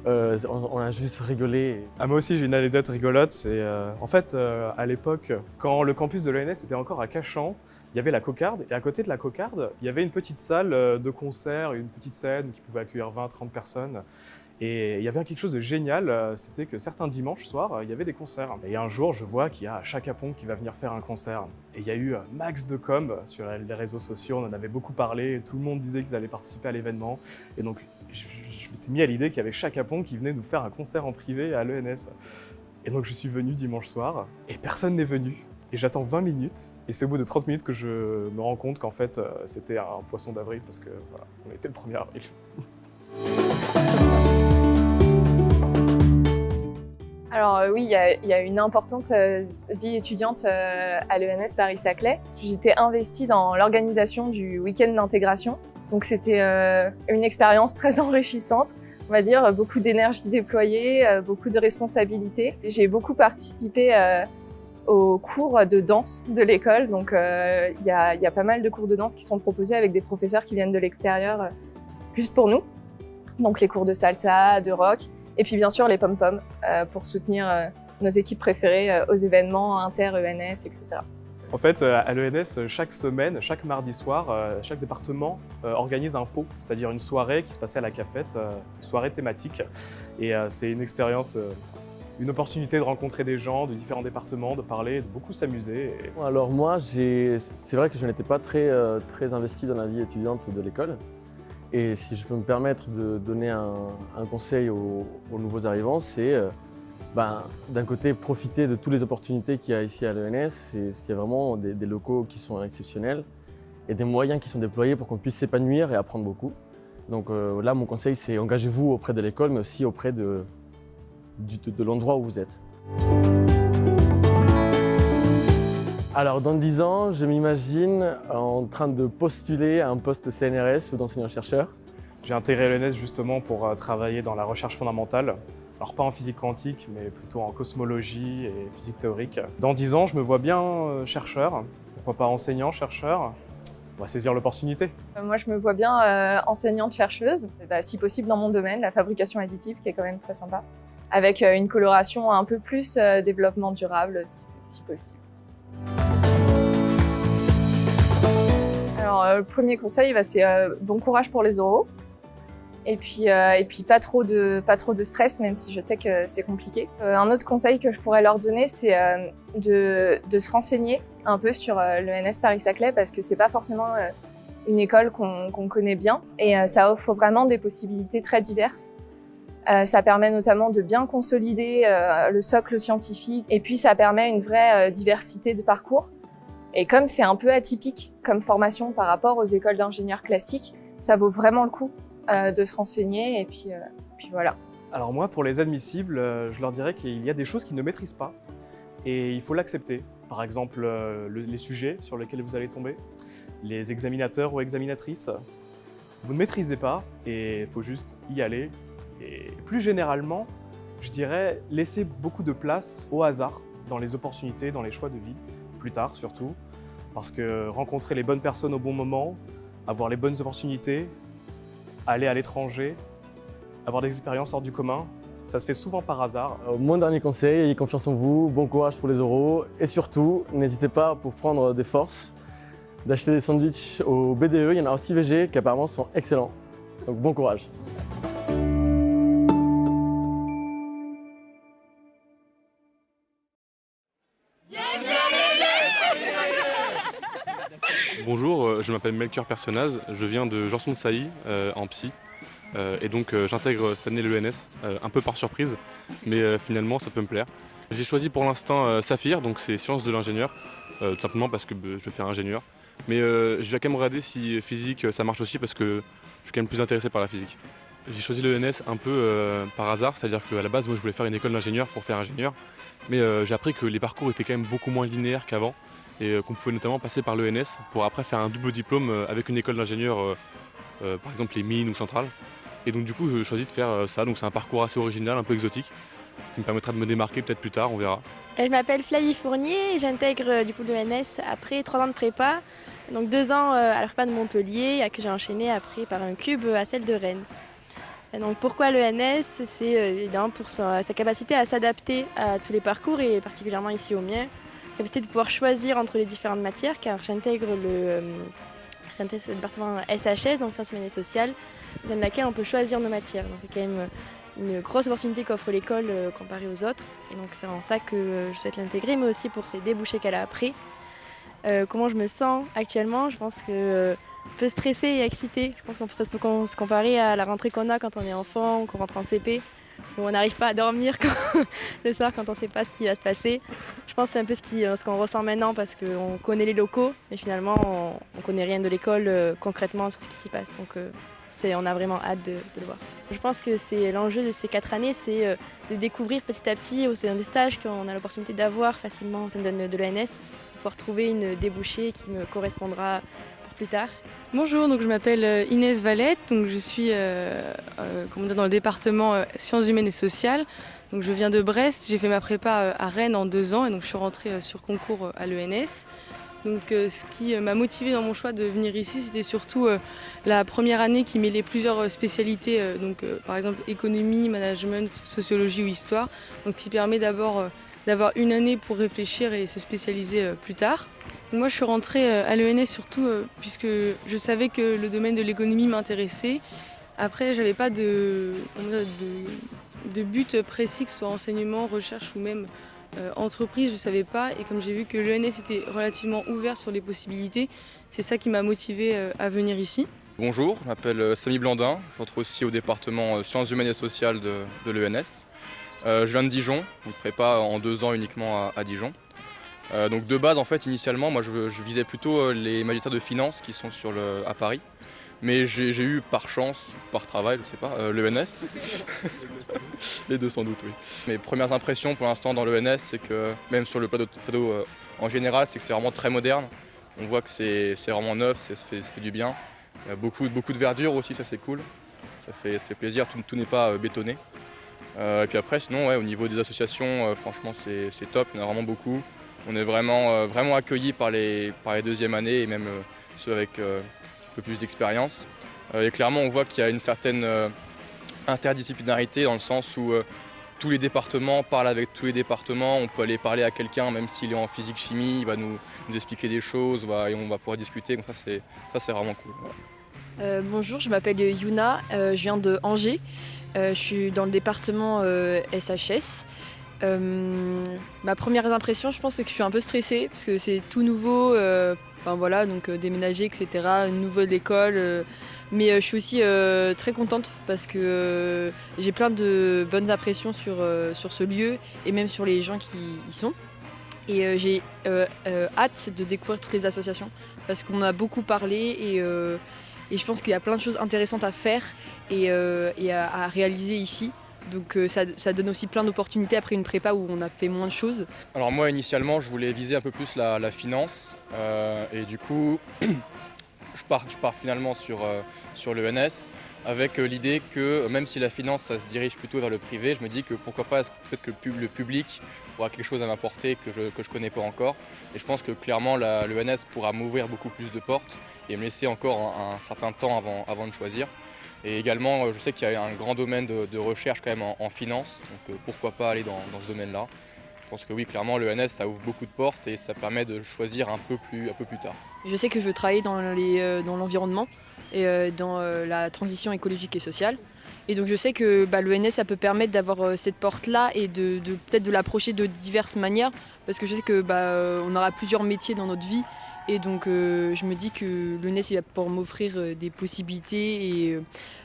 on a juste rigolé. Ah, moi aussi j'ai une anecdote rigolote, c'est en fait à l'époque, quand le campus de l'ENS était encore à Cachan, il y avait la cocarde, et à côté de la cocarde, il y avait une petite salle de concert, une petite scène qui pouvait accueillir 20-30 personnes. Et il y avait quelque chose de génial, c'était que certains dimanches soirs, il y avait des concerts. Et un jour, je vois qu'il y a Chaka Ponk qui va venir faire un concert. Et il y a eu max de com sur les réseaux sociaux, on en avait beaucoup parlé, tout le monde disait qu'ils allaient participer à l'événement. Et donc, je m'étais mis à l'idée qu'il y avait Chaka Ponk qui venait nous faire un concert en privé à l'ENS. Et donc, je suis venu dimanche soir, et personne n'est venu. Et j'attends 20 minutes, et c'est au bout de 30 minutes que je me rends compte qu'en fait, c'était un poisson d'avril, parce que voilà, on était le 1er avril. Alors oui, il y a une importante vie étudiante à l'ENS Paris-Saclay. J'étais investie dans l'organisation du week-end d'intégration. Donc c'était une expérience très enrichissante, on va dire, beaucoup d'énergie déployée, beaucoup de responsabilités. J'ai beaucoup participé aux cours de danse de l'école. Donc il y a pas mal de cours de danse qui sont proposés avec des professeurs qui viennent de l'extérieur juste pour nous. Donc les cours de salsa, de rock, et puis bien sûr les pom-pom pour soutenir nos équipes préférées aux événements inter-ENS, etc. En fait, à l'ENS, chaque semaine, chaque mardi soir, chaque département organise un pot, c'est-à-dire une soirée qui se passait à la cafette, une soirée thématique. Et c'est une expérience, une opportunité de rencontrer des gens de différents départements, de parler, de beaucoup s'amuser. Alors moi, c'est vrai que je n'étais pas très investi dans la vie étudiante de l'école. Et si je peux me permettre de donner un conseil aux nouveaux arrivants, c'est d'un côté profiter de toutes les opportunités qu'il y a ici à l'ENS. Il y a vraiment des locaux qui sont exceptionnels et des moyens qui sont déployés pour qu'on puisse s'épanouir et apprendre beaucoup. Donc là, mon conseil, c'est engagez-vous auprès de l'école, mais aussi auprès de l'endroit où vous êtes. Alors, dans 10 ans, je m'imagine en train de postuler à un poste CNRS ou d'enseignant-chercheur. J'ai intégré l'ENS justement pour travailler dans la recherche fondamentale. Alors pas en physique quantique, mais plutôt en cosmologie et physique théorique. Dans 10 ans, je me vois bien chercheur, pourquoi pas enseignant-chercheur. On va saisir l'opportunité. Moi, je me vois bien enseignante-chercheuse, si possible dans mon domaine, la fabrication additive, qui est quand même très sympa, avec une coloration un peu plus développement durable, si possible. Alors, le premier conseil, c'est bon courage pour les oraux. Et puis pas trop de stress, même si je sais que c'est compliqué. Un autre conseil que je pourrais leur donner, c'est de se renseigner un peu sur l'ENS Paris-Saclay, parce que c'est pas forcément une école qu'on connaît bien. Et ça offre vraiment des possibilités très diverses. Ça permet notamment de bien consolider le socle scientifique, et puis ça permet une vraie diversité de parcours. Et comme c'est un peu atypique comme formation par rapport aux écoles d'ingénieurs classiques, ça vaut vraiment le coup de se renseigner, et puis voilà. Alors moi, pour les admissibles, je leur dirais qu'il y a des choses qu'ils ne maîtrisent pas, et il faut l'accepter. Par exemple, les sujets sur lesquels vous allez tomber, les examinateurs ou examinatrices. Vous ne maîtrisez pas, et il faut juste y aller. Et plus généralement, je dirais laisser beaucoup de place au hasard dans les opportunités, dans les choix de vie, plus tard surtout, parce que rencontrer les bonnes personnes au bon moment, avoir les bonnes opportunités, aller à l'étranger, avoir des expériences hors du commun, ça se fait souvent par hasard. Mon dernier conseil, ayez confiance en vous, bon courage pour les oraux, et surtout, n'hésitez pas, pour prendre des forces, d'acheter des sandwichs au BDE, il y en a aussi VG qui apparemment sont excellents. Donc bon courage. Bonjour, je m'appelle Melchior Personnaz, je viens de Janson de Sailly en psy et donc j'intègre cette année l'ENS un peu par surprise, mais finalement ça peut me plaire. J'ai choisi pour l'instant Saphir, donc c'est sciences de l'ingénieur, tout simplement parce que je veux faire ingénieur, mais je vais quand même regarder si physique ça marche aussi parce que je suis quand même plus intéressé par la physique. J'ai choisi l'ENS un peu par hasard, c'est-à-dire qu'à la base moi je voulais faire une école d'ingénieur pour faire ingénieur, mais j'ai appris que les parcours étaient quand même beaucoup moins linéaires qu'avant. et qu'on pouvait notamment passer par l'ENS pour après faire un double diplôme avec une école d'ingénieur, par exemple les mines ou Centrale. Et donc du coup je choisis de faire ça, donc c'est un parcours assez original, un peu exotique, qui me permettra de me démarquer peut-être plus tard, on verra. Je m'appelle Flavie Fournier et j'intègre du coup l'ENS après 3 ans de prépa, donc 2 ans à la prépa de Montpellier que j'ai enchaîné après par un cube à celle de Rennes. Et donc pourquoi l'ENS? C'est évidemment pour sa capacité à s'adapter à tous les parcours et particulièrement ici au mien, capacité de pouvoir choisir entre les différentes matières car j'intègre le département SHS, donc sciences humaines et sociales, au sein de laquelle on peut choisir nos matières. Donc c'est quand même une grosse opportunité qu'offre l'école comparée aux autres. Et donc c'est en ça que je souhaite l'intégrer, mais aussi pour ses débouchés qu'elle a après. Comment je me sens actuellement? Je pense que un peu stressée et excitée. Je pense que ça peut se comparer à la rentrée qu'on a quand on est enfant ou qu'on rentre en CP, où on n'arrive pas à dormir le soir quand on ne sait pas ce qui va se passer. Je pense que c'est un peu ce qu'on ressent maintenant parce qu'on connaît les locaux, mais finalement on ne connaît rien de l'école concrètement sur ce qui s'y passe. Donc on a vraiment hâte de le voir. Je pense que c'est l'enjeu de ces 4 années, c'est de découvrir petit à petit au sein des stages qu'on a l'opportunité d'avoir facilement au sein de l'ENS, pouvoir trouver une débouchée qui me correspondra pour plus tard. Bonjour, donc je m'appelle Inès Valette, donc je suis dans le département sciences humaines et sociales. Donc je viens de Brest, j'ai fait ma prépa à Rennes en 2 ans et donc je suis rentrée sur concours à l'ENS. Donc ce qui m'a motivée dans mon choix de venir ici, c'était surtout la première année qui mêlait plusieurs spécialités, par exemple économie, management, sociologie ou histoire, donc qui permet d'abord d'avoir une année pour réfléchir et se spécialiser plus tard. Moi, je suis rentrée à l'ENS surtout puisque je savais que le domaine de l'économie m'intéressait. Après, j'avais pas de but précis, que ce soit enseignement, recherche ou même entreprise, je ne savais pas. Et comme j'ai vu que l'ENS était relativement ouvert sur les possibilités, c'est ça qui m'a motivée à venir ici. Bonjour, je m'appelle Samy Blandin, je rentre aussi au département sciences humaines et sociales de l'ENS. Je viens de Dijon, donc prépa en 2 ans uniquement à Dijon. Donc de base, en fait, initialement, moi je visais plutôt les magistrats de finance qui sont à Paris. Mais j'ai eu par chance, par travail, je sais pas, l'ENS. Les deux sans doute, oui. Mes premières impressions pour l'instant dans l'ENS, c'est que, même sur le plateau en général, c'est que c'est vraiment très moderne. On voit que c'est vraiment neuf, ça fait du bien. Il y a beaucoup de verdure aussi, ça c'est cool. Ça fait plaisir, tout n'est pas bétonné. Et puis après, sinon, ouais, au niveau des associations, franchement, c'est top, il y en a vraiment beaucoup. On est vraiment accueillis par les 2e années et même ceux avec un peu plus d'expérience. Et clairement, on voit qu'il y a une certaine interdisciplinarité dans le sens où tous les départements parlent avec tous les départements. On peut aller parler à quelqu'un, même s'il est en physique-chimie, il va nous expliquer des choses et on va pouvoir discuter. Donc ça, c'est vraiment cool. Voilà. Bonjour, je m'appelle Yuna, je viens de Angers. Je suis dans le département SHS. Ma première impression, je pense, c'est que je suis un peu stressée parce que c'est tout nouveau. Donc déménager, etc., une nouvelle école. Mais je suis aussi très contente parce que j'ai plein de bonnes impressions sur ce lieu et même sur les gens qui y sont. Et j'ai hâte de découvrir toutes les associations parce qu'on a beaucoup parlé et je pense qu'il y a plein de choses intéressantes à faire et à réaliser ici. Donc ça donne aussi plein d'opportunités après une prépa où on a fait moins de choses. Alors moi initialement je voulais viser un peu plus la finance et du coup je pars finalement sur l'ENS avec l'idée que même si la finance ça se dirige plutôt vers le privé, je me dis que pourquoi pas peut-être que le public aura quelque chose à m'apporter que je connais pas encore. Et je pense que clairement l'ENS pourra m'ouvrir beaucoup plus de portes et me laisser encore un certain temps avant de choisir. Et également, je sais qu'il y a un grand domaine de recherche quand même en finance, donc pourquoi pas aller dans ce domaine-là. Je pense que oui, clairement, l'ENS, ça ouvre beaucoup de portes et ça permet de choisir un peu plus tard. Je sais que je veux travailler dans l'environnement et dans la transition écologique et sociale. Et donc je sais que l'ENS, ça peut permettre d'avoir cette porte-là et peut-être de l'approcher de diverses manières, parce que je sais que on aura plusieurs métiers dans notre vie. Et donc je me dis que l'ENS va pouvoir m'offrir des possibilités et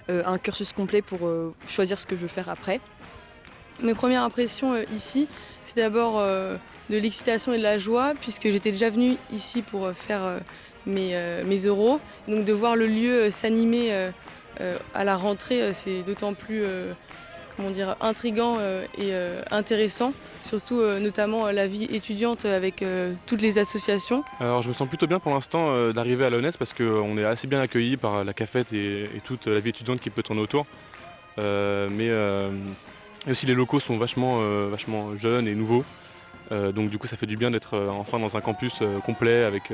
un cursus complet pour choisir ce que je veux faire après. Mes premières impressions ici, c'est d'abord de l'excitation et de la joie, puisque j'étais déjà venue ici pour faire mes euros. Et donc de voir le lieu s'animer à la rentrée, c'est d'autant plus intriguant et intéressant, surtout notamment la vie étudiante avec toutes les associations. Alors je me sens plutôt bien pour l'instant d'arriver à l'ENS parce qu'on est assez bien accueillis par la cafette et toute la vie étudiante qui peut tourner autour. Mais aussi les locaux sont vachement jeunes et nouveaux. Donc du coup ça fait du bien d'être enfin dans un campus complet avec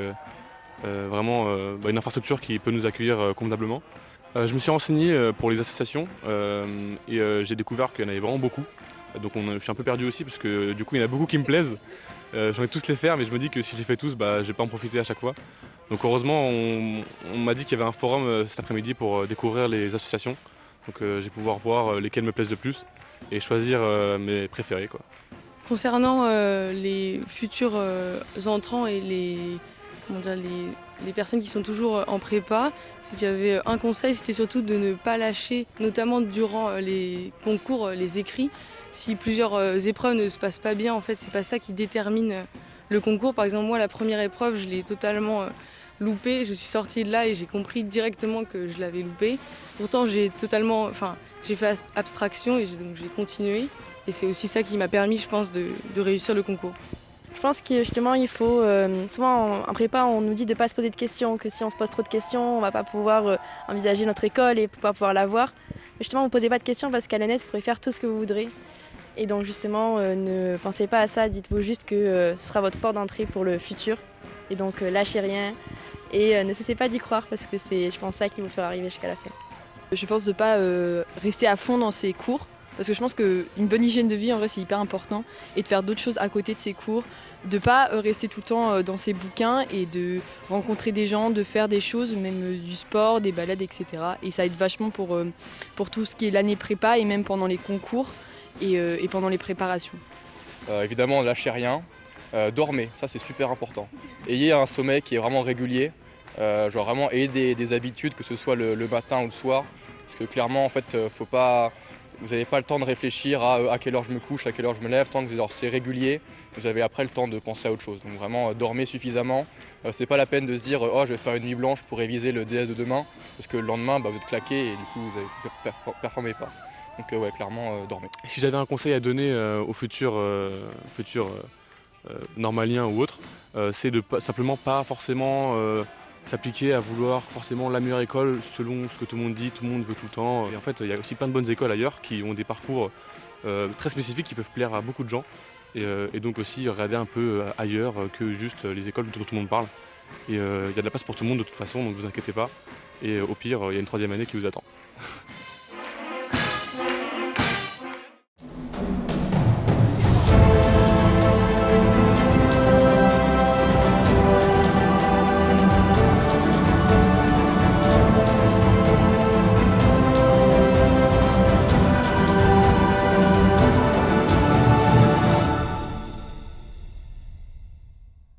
vraiment une infrastructure qui peut nous accueillir convenablement. Je me suis renseigné pour les associations et j'ai découvert qu'il y en avait vraiment beaucoup. Donc je suis un peu perdu aussi parce que du coup il y en a beaucoup qui me plaisent. J'en ai tous les faire mais je me dis que si je les fais tous, je vais pas en profiter à chaque fois. Donc heureusement on m'a dit qu'il y avait un forum cet après-midi pour découvrir les associations. Donc je vais pouvoir voir lesquelles me plaisent le plus et choisir mes préférés, quoi. Concernant les futurs entrants et les personnes qui sont toujours en prépa, si j'avais un conseil, c'était surtout de ne pas lâcher, notamment durant les concours, les écrits. Si plusieurs épreuves ne se passent pas bien, en fait, c'est pas ça qui détermine le concours. Par exemple, moi, la première épreuve, je l'ai totalement loupée. Je suis sortie de là et j'ai compris directement que je l'avais loupée. Pourtant, j'ai fait abstraction et donc j'ai continué. Et c'est aussi ça qui m'a permis, je pense, de réussir le concours. Je pense que justement, il faut. Souvent en prépa, on nous dit de ne pas se poser de questions, que si on se pose trop de questions, on ne va pas pouvoir envisager notre école et pas pouvoir l'avoir. Mais justement, ne vous posez pas de questions parce qu'à l'ENS, vous pourrez faire tout ce que vous voudrez. Et donc, justement, ne pensez pas à ça. Dites-vous juste que ce sera votre porte d'entrée pour le futur. Et donc, lâchez rien et ne cessez pas d'y croire parce que c'est, je pense, ça qui vous fera arriver jusqu'à la fin. Je pense de ne pas rester à fond dans ses cours. Parce que je pense qu'une bonne hygiène de vie, en vrai, c'est hyper important. Et de faire d'autres choses à côté de ses cours. De ne pas rester tout le temps dans ses bouquins et de rencontrer des gens, de faire des choses, même du sport, des balades, etc. Et ça aide vachement pour tout ce qui est l'année prépa et même pendant les concours et pendant les préparations. Évidemment, lâchez rien. Dormez, ça c'est super important. Ayez un sommeil qui est vraiment régulier. Genre vraiment ayez des habitudes, que ce soit le matin ou le soir. Parce que clairement, en fait, vous n'avez pas le temps de réfléchir à quelle heure je me couche, à quelle heure je me lève. Tant que c'est régulier, vous avez après le temps de penser à autre chose. Donc vraiment, dormez suffisamment. C'est pas la peine de se dire oh, je vais faire une nuit blanche pour réviser le DS de demain. Parce que le lendemain, vous êtes claqué et du coup, vous ne performez pas. Donc ouais, clairement, dormez. Si j'avais un conseil à donner aux futurs normaliens ou autres, c'est de simplement pas forcément s'appliquer à vouloir forcément la meilleure école selon ce que tout le monde dit, tout le monde veut tout le temps. Et en fait, il y a aussi plein de bonnes écoles ailleurs qui ont des parcours très spécifiques qui peuvent plaire à beaucoup de gens. Et donc aussi regarder un peu ailleurs que juste les écoles dont tout le monde parle. Et il y a de la place pour tout le monde de toute façon, donc ne vous inquiétez pas. Et au pire, il y a une 3e année qui vous attend.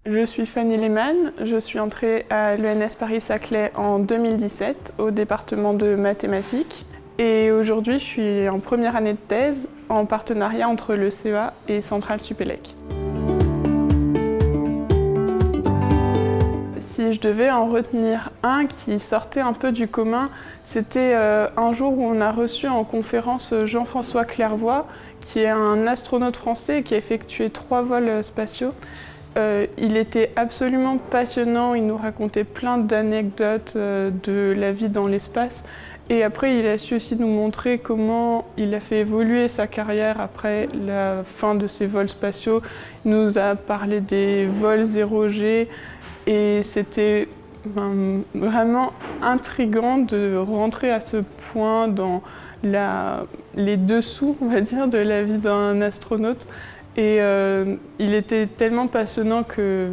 Je suis Fanny Lehmann, je suis entrée à l'ENS Paris-Saclay en 2017 au département de mathématiques et aujourd'hui je suis en première année de thèse en partenariat entre le CEA et Centrale Supélec. Si je devais en retenir un qui sortait un peu du commun, c'était un jour où on a reçu en conférence Jean-François Clairvoy, qui est un astronaute français qui a effectué 3 vols spatiaux. Il était absolument passionnant, il nous racontait plein d'anecdotes de la vie dans l'espace. Et après, il a su aussi nous montrer comment il a fait évoluer sa carrière après la fin de ses vols spatiaux. Il nous a parlé des vols 0G et c'était vraiment intriguant de rentrer à ce point dans les dessous, on va dire, de la vie d'un astronaute. Et il était tellement passionnant que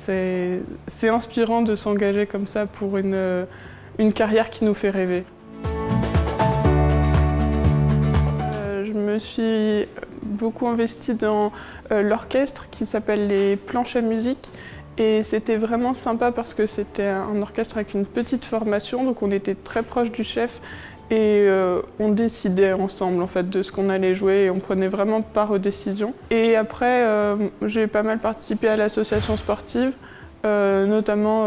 c'est inspirant de s'engager comme ça pour une carrière qui nous fait rêver. Je me suis beaucoup investie dans l'orchestre qui s'appelle les Planches à musique. Et c'était vraiment sympa parce que c'était un orchestre avec une petite formation, donc on était très proche du chef. Et on décidait ensemble en fait, de ce qu'on allait jouer et on prenait vraiment part aux décisions. Et après, j'ai pas mal participé à l'association sportive notamment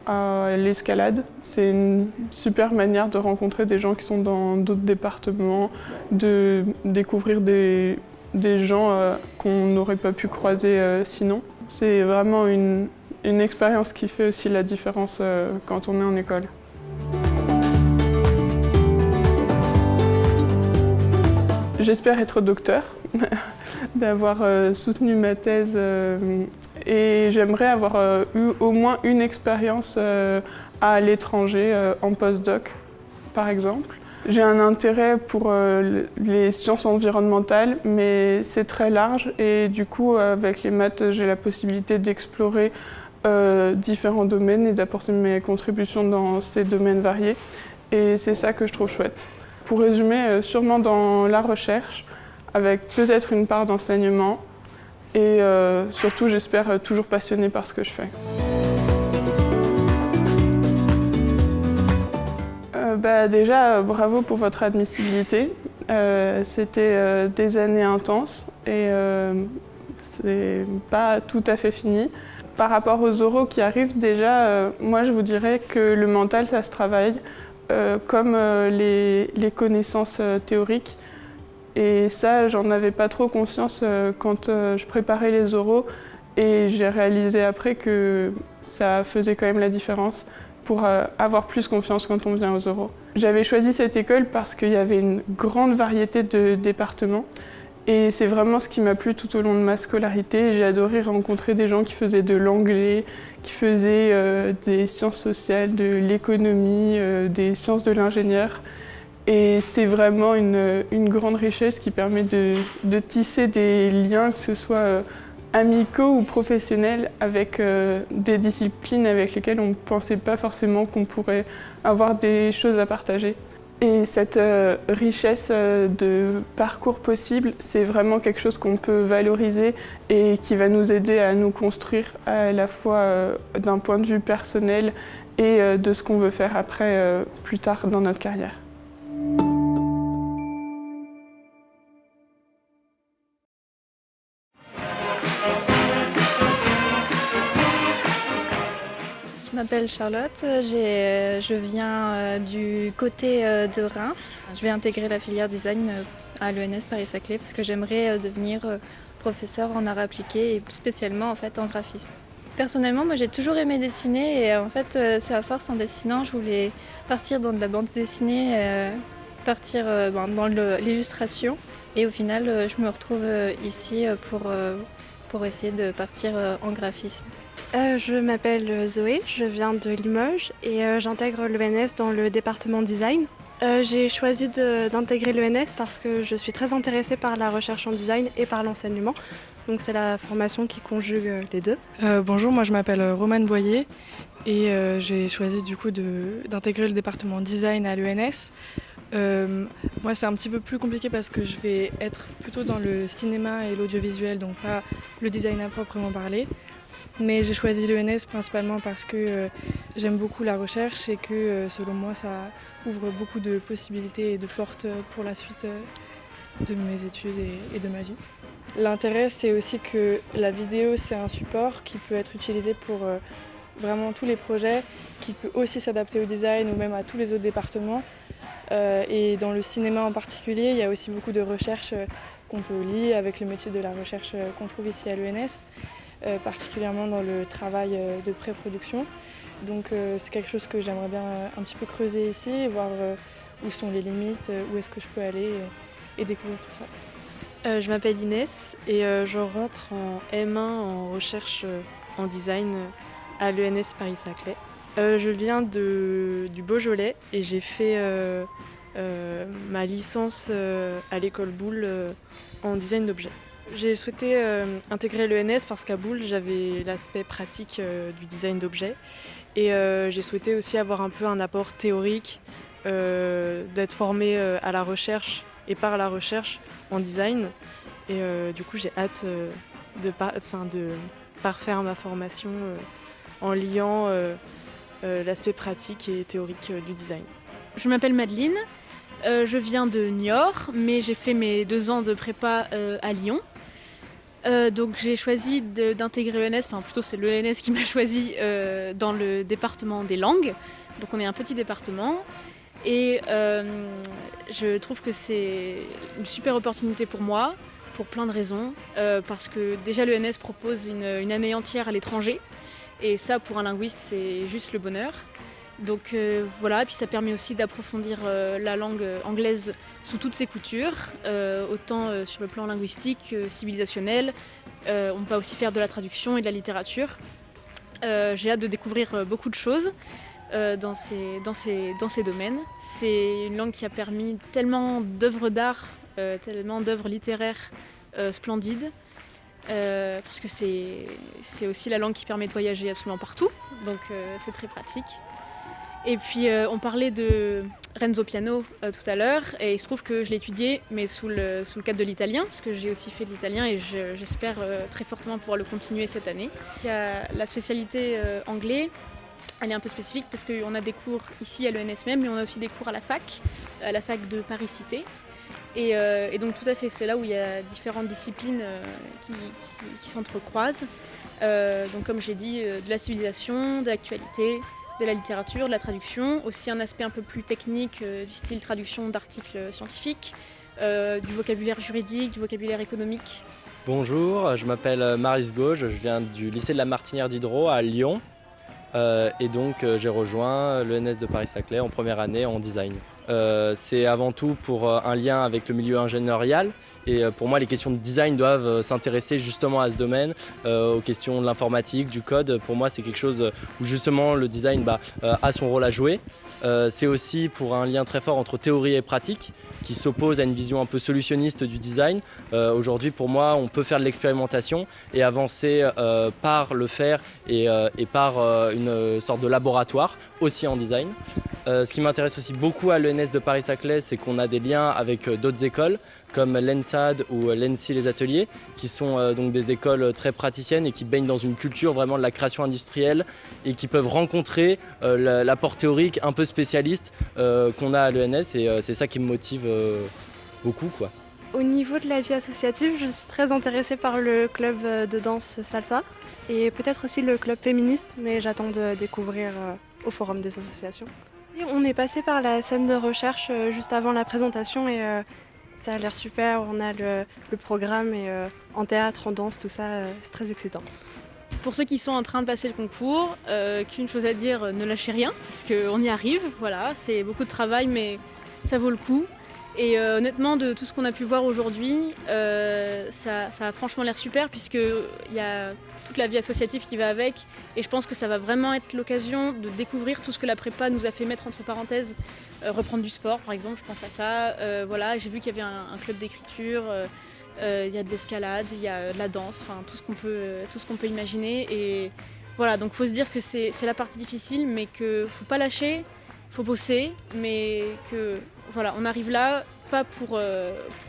à l'escalade. C'est une super manière de rencontrer des gens qui sont dans d'autres départements, de découvrir des gens qu'on n'aurait pas pu croiser sinon. C'est vraiment une expérience qui fait aussi la différence quand on est en école. J'espère être docteur, d'avoir soutenu ma thèse et j'aimerais avoir eu au moins une expérience à l'étranger, en postdoc par exemple. J'ai un intérêt pour les sciences environnementales, mais c'est très large et du coup avec les maths j'ai la possibilité d'explorer différents domaines et d'apporter mes contributions dans ces domaines variés et c'est ça que je trouve chouette. Pour résumer, sûrement dans la recherche, avec peut-être une part d'enseignement et surtout j'espère toujours passionnée par ce que je fais. Déjà, bravo pour votre admissibilité. C'était des années intenses et c'est pas tout à fait fini. Par rapport aux oraux qui arrivent, déjà, moi je vous dirais que le mental, ça se travaille comme les connaissances théoriques. Et ça, j'en avais pas trop conscience quand je préparais les oraux et j'ai réalisé après que ça faisait quand même la différence pour avoir plus confiance quand on vient aux oraux. J'avais choisi cette école parce qu'il y avait une grande variété de départements et c'est vraiment ce qui m'a plu tout au long de ma scolarité. J'ai adoré rencontrer des gens qui faisaient de l'anglais, qui faisaient des sciences sociales, de l'économie, des sciences de l'ingénieur. Et c'est vraiment une grande richesse qui permet de tisser des liens, que ce soit amicaux ou professionnels, avec des disciplines avec lesquelles on ne pensait pas forcément qu'on pourrait avoir des choses à partager. Et cette richesse de parcours possible, c'est vraiment quelque chose qu'on peut valoriser et qui va nous aider à nous construire à la fois d'un point de vue personnel et de ce qu'on veut faire après, plus tard dans notre carrière. Je m'appelle Charlotte, je viens du côté de Reims. Je vais intégrer la filière design à l'ENS Paris-Saclay parce que j'aimerais devenir professeur en art appliqué et plus spécialement en fait en graphisme. Personnellement, moi j'ai toujours aimé dessiner et en fait c'est à force en dessinant, je voulais partir dans de la bande dessinée, partir dans l'illustration et au final je me retrouve ici pour essayer de partir en graphisme. Je m'appelle Zoé, je viens de Limoges et j'intègre l'ENS dans le département design. J'ai choisi d'intégrer l'ENS parce que je suis très intéressée par la recherche en design et par l'enseignement. Donc c'est la formation qui conjugue les deux. Bonjour, moi je m'appelle Romane Boyer et j'ai choisi du coup d'intégrer le département design à l'ENS. Moi c'est un petit peu plus compliqué parce que je vais être plutôt dans le cinéma et l'audiovisuel, donc pas le design à proprement parler. Mais j'ai choisi l'ENS principalement parce que j'aime beaucoup la recherche et que selon moi ça ouvre beaucoup de possibilités et de portes pour la suite de mes études et de ma vie. L'intérêt c'est aussi que la vidéo c'est un support qui peut être utilisé pour vraiment tous les projets, qui peut aussi s'adapter au design ou même à tous les autres départements. Et dans le cinéma en particulier, il y a aussi beaucoup de recherches qu'on peut lier avec le métier de la recherche qu'on trouve ici à l'ENS. Particulièrement dans le travail de pré-production. Donc c'est quelque chose que j'aimerais bien un petit peu creuser ici et voir où sont les limites, où est-ce que je peux aller et découvrir tout ça. Je m'appelle Inès et je rentre en M1 en recherche en design à l'ENS Paris-Saclay. Je viens du Beaujolais et j'ai fait ma licence à l'école Boulle en design d'objets. J'ai souhaité intégrer l'ENS parce qu'à Boulle, j'avais l'aspect pratique du design d'objets et j'ai souhaité aussi avoir un peu un apport théorique, d'être formée à la recherche et par la recherche en design. Et du coup, j'ai hâte de parfaire ma formation en liant l'aspect pratique et théorique du design. Je m'appelle Madeleine, je viens de Niort, mais j'ai fait mes 2 ans de prépa à Lyon. Donc j'ai choisi d'intégrer l'ENS, enfin plutôt c'est l'ENS qui m'a choisi dans le département des langues. Donc on est un petit département et je trouve que c'est une super opportunité pour moi pour plein de raisons. Parce que déjà l'ENS propose une année entière à l'étranger et ça pour un linguiste c'est juste le bonheur. Donc voilà, et puis ça permet aussi d'approfondir la langue anglaise sous toutes ses coutures, autant sur le plan linguistique, civilisationnel. On va aussi faire de la traduction et de la littérature. J'ai hâte de découvrir beaucoup de choses dans ces domaines. C'est une langue qui a permis tellement d'œuvres d'art, tellement d'œuvres littéraires splendides. Parce que c'est aussi la langue qui permet de voyager absolument partout, donc c'est très pratique. Et puis on parlait de Renzo Piano tout à l'heure, et il se trouve que je l'ai étudié, mais sous le cadre de l'italien, parce que j'ai aussi fait de l'italien et j'espère très fortement pouvoir le continuer cette année. Il y a la spécialité anglais, elle est un peu spécifique parce qu'on a des cours ici à l'ENS même, mais on a aussi des cours à la fac de Paris-Cité. Et donc tout à fait, c'est là où il y a différentes disciplines qui s'entrecroisent. Donc comme j'ai dit, de la civilisation, de l'actualité, de la littérature, de la traduction, aussi un aspect un peu plus technique du style traduction d'articles scientifiques, du vocabulaire juridique, du vocabulaire économique. Bonjour, je m'appelle Marius Gauge, je viens du lycée de la Martinière d'Hydro à Lyon et donc j'ai rejoint l'ENS de Paris-Saclay en première année en design. C'est avant tout pour un lien avec le milieu ingénierial et pour moi les questions de design doivent s'intéresser justement à ce domaine, aux questions de l'informatique, du code. Pour moi c'est quelque chose où justement le design a son rôle à jouer. C'est aussi pour un lien très fort entre théorie et pratique qui s'oppose à une vision un peu solutionniste du design. Aujourd'hui pour moi on peut faire de l'expérimentation et avancer par le faire et par une sorte de laboratoire aussi en design. Ce qui m'intéresse aussi beaucoup à l'ENS de Paris-Saclay, c'est qu'on a des liens avec d'autres écoles comme l'ENSAD ou l'ENSI les ateliers, qui sont donc des écoles très praticiennes et qui baignent dans une culture vraiment de la création industrielle et qui peuvent rencontrer l'apport théorique un peu spécialiste qu'on a à l'ENS et c'est ça qui me motive beaucoup, quoi. Au niveau de la vie associative, je suis très intéressée par le club de danse salsa et peut-être aussi le club féministe, mais j'attends de découvrir au forum des associations. Et on est passé par la scène de recherche juste avant la présentation et ça a l'air super. On a le programme et en théâtre, en danse, tout ça, c'est très excitant. Pour ceux qui sont en train de passer le concours, qu'une chose à dire, ne lâchez rien parce qu'on y arrive. Voilà, c'est beaucoup de travail mais ça vaut le coup. Et honnêtement, de tout ce qu'on a pu voir aujourd'hui, ça a franchement l'air super puisqu'il y a toute la vie associative qui va avec. Et je pense que ça va vraiment être l'occasion de découvrir tout ce que la prépa nous a fait mettre entre parenthèses. Reprendre du sport, par exemple, je pense à ça. Voilà, j'ai vu qu'il y avait un club d'écriture, il y a de l'escalade, il y a de la danse, enfin tout ce qu'on peut imaginer. Et voilà, donc il faut se dire que c'est la partie difficile, mais qu'il ne faut pas lâcher, il faut bosser, mais que voilà, on arrive là, pas pour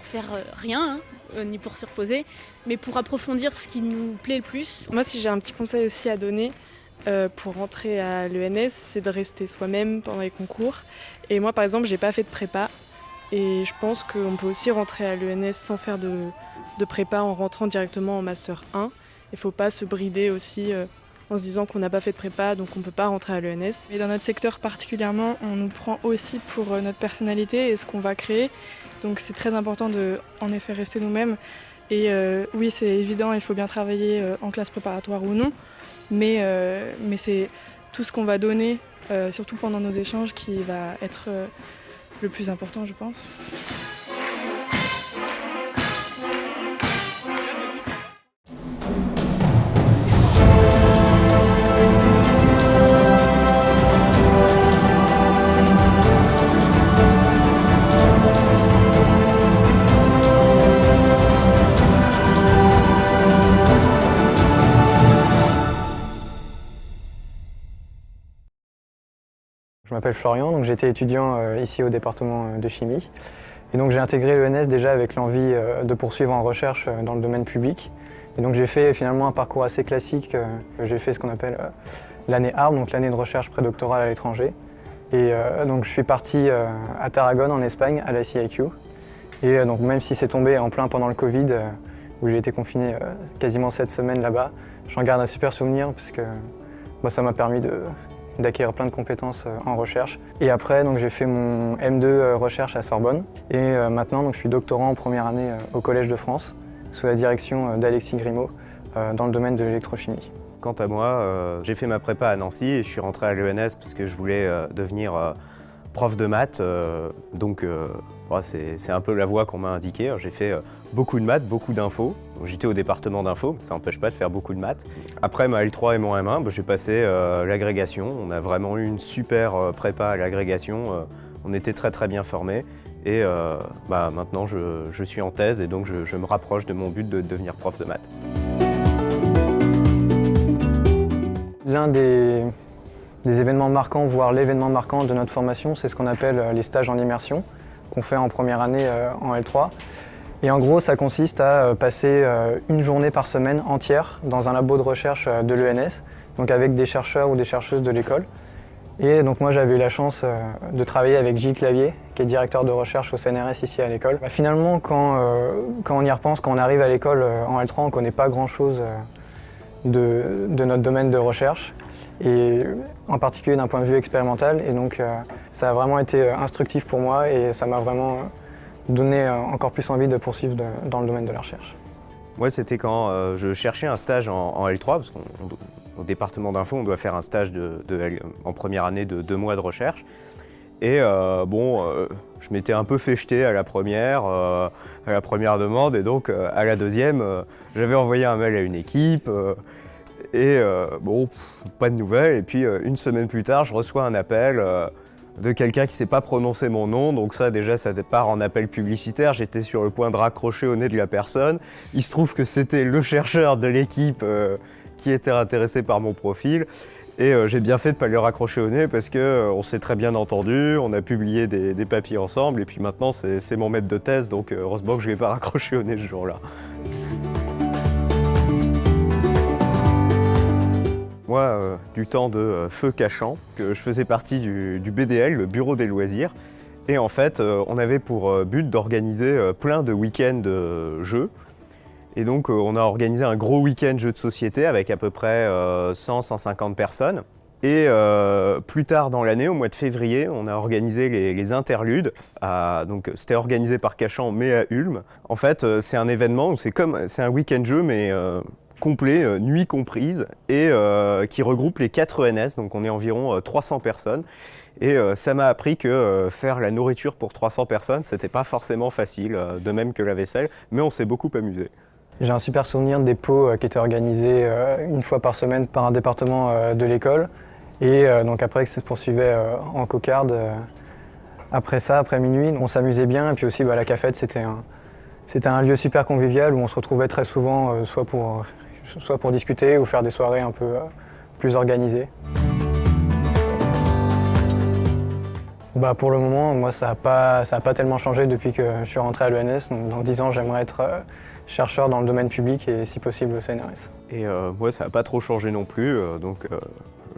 faire rien, ni pour se reposer, mais pour approfondir ce qui nous plaît le plus. Moi, si j'ai un petit conseil aussi à donner pour rentrer à l'ENS, c'est de rester soi-même pendant les concours. Et moi, par exemple, j'ai pas fait de prépa. Et je pense qu'on peut aussi rentrer à l'ENS sans faire de prépa en rentrant directement en Master 1. Il ne faut pas se brider aussi en se disant qu'on n'a pas fait de prépa, donc on ne peut pas rentrer à l'ENS. Et dans notre secteur particulièrement, on nous prend aussi pour notre personnalité et ce qu'on va créer. Donc c'est très important de, en effet, rester nous-mêmes. Et oui, c'est évident, il faut bien travailler en classe préparatoire ou non. Mais c'est tout ce qu'on va donner, surtout pendant nos échanges, qui va être le plus important, je pense. Je m'appelle Florian, donc j'étais étudiant ici au département de chimie. Et donc j'ai intégré l'ENS déjà avec l'envie de poursuivre en recherche dans le domaine public. Et donc j'ai fait finalement un parcours assez classique. J'ai fait ce qu'on appelle l'année ARB, donc l'année de recherche prédoctorale à l'étranger. Et donc je suis parti à Tarragone en Espagne, à la CIQ. Et donc même si c'est tombé en plein pendant le Covid, où j'ai été confiné quasiment 7 semaines là-bas. J'en garde un super souvenir parce que ça m'a permis d'acquérir plein de compétences en recherche. Et après, j'ai fait mon M2 recherche à Sorbonne. Et maintenant, je suis doctorant en première année au Collège de France, sous la direction d'Alexis Grimaud, dans le domaine de l'électrochimie. Quant à moi, j'ai fait ma prépa à Nancy et je suis rentré à l'ENS parce que je voulais devenir prof de maths. C'est un peu la voie qu'on m'a indiquée. J'ai fait beaucoup de maths, beaucoup d'infos. J'étais au département d'infos, ça n'empêche pas de faire beaucoup de maths. Après ma L3 et mon M1, j'ai passé l'agrégation. On a vraiment eu une super prépa à l'agrégation. On était très très bien formés. Et maintenant, je suis en thèse et donc je me rapproche de mon but de devenir prof de maths. L'un des événements marquants, voire l'événement marquant de notre formation, c'est ce qu'on appelle les stages en immersion, qu'on fait en première année en L3. Et en gros, ça consiste à passer une journée par semaine entière dans un labo de recherche de l'ENS, donc avec des chercheurs ou des chercheuses de l'école. Et donc moi, j'avais eu la chance de travailler avec Gilles Clavier, qui est directeur de recherche au CNRS ici à l'école. Finalement, quand on y repense, quand on arrive à l'école en L3, on ne connaît pas grand-chose de notre domaine de recherche, et en particulier d'un point de vue expérimental. Et donc ça a vraiment été instructif pour moi et ça m'a vraiment donné encore plus envie de poursuivre dans le domaine de la recherche. Moi, c'était quand je cherchais un stage en L3, parce qu'au département d'info, on doit faire un stage en première année de 2 mois de recherche. Et je m'étais un peu fait jeter à la première demande, et donc à la deuxième, j'avais envoyé un mail à une équipe, pas de nouvelles. Et puis une semaine plus tard, je reçois un appel de quelqu'un qui ne sait pas prononcer mon nom, donc ça déjà ça part en appel publicitaire, j'étais sur le point de raccrocher au nez de la personne. Il se trouve que c'était le chercheur de l'équipe qui était intéressé par mon profil. Et j'ai bien fait de ne pas lui raccrocher au nez parce qu'on s'est très bien entendu, on a publié des papiers ensemble et puis maintenant c'est mon maître de thèse, donc heureusement que je ne lui ai pas raccroché au nez ce jour-là. Moi, du temps de Feu Cachant, que je faisais partie du BDL, le Bureau des loisirs. Et en fait, on avait pour but d'organiser plein de week-ends jeux. Et donc, on a organisé un gros week-end jeux de société avec à peu près 100-150 personnes. Et plus tard dans l'année, au mois de février, on a organisé les interludes. Donc, c'était organisé par Cachan, mais à Ulm. En fait, c'est un événement où c'est un week-end jeu, mais complet, nuit comprise, et qui regroupe les 4 ENS, donc on est environ 300 personnes. Et ça m'a appris que faire la nourriture pour 300 personnes, c'était pas forcément facile, de même que la vaisselle, mais on s'est beaucoup amusé. J'ai un super souvenir des pots qui étaient organisés une fois par semaine par un département de l'école. Et donc après, que ça se poursuivait en cocarde. Après ça, après minuit, on s'amusait bien. Et puis aussi, la cafette, c'était un lieu super convivial où on se retrouvait très souvent, soit pour discuter ou faire des soirées un peu plus organisées. Pour le moment, moi, ça n'a pas tellement changé depuis que je suis rentré à l'ENS. Donc dans 10 ans, j'aimerais être chercheur dans le domaine public et si possible au CNRS. Et moi, ça n'a pas trop changé non plus.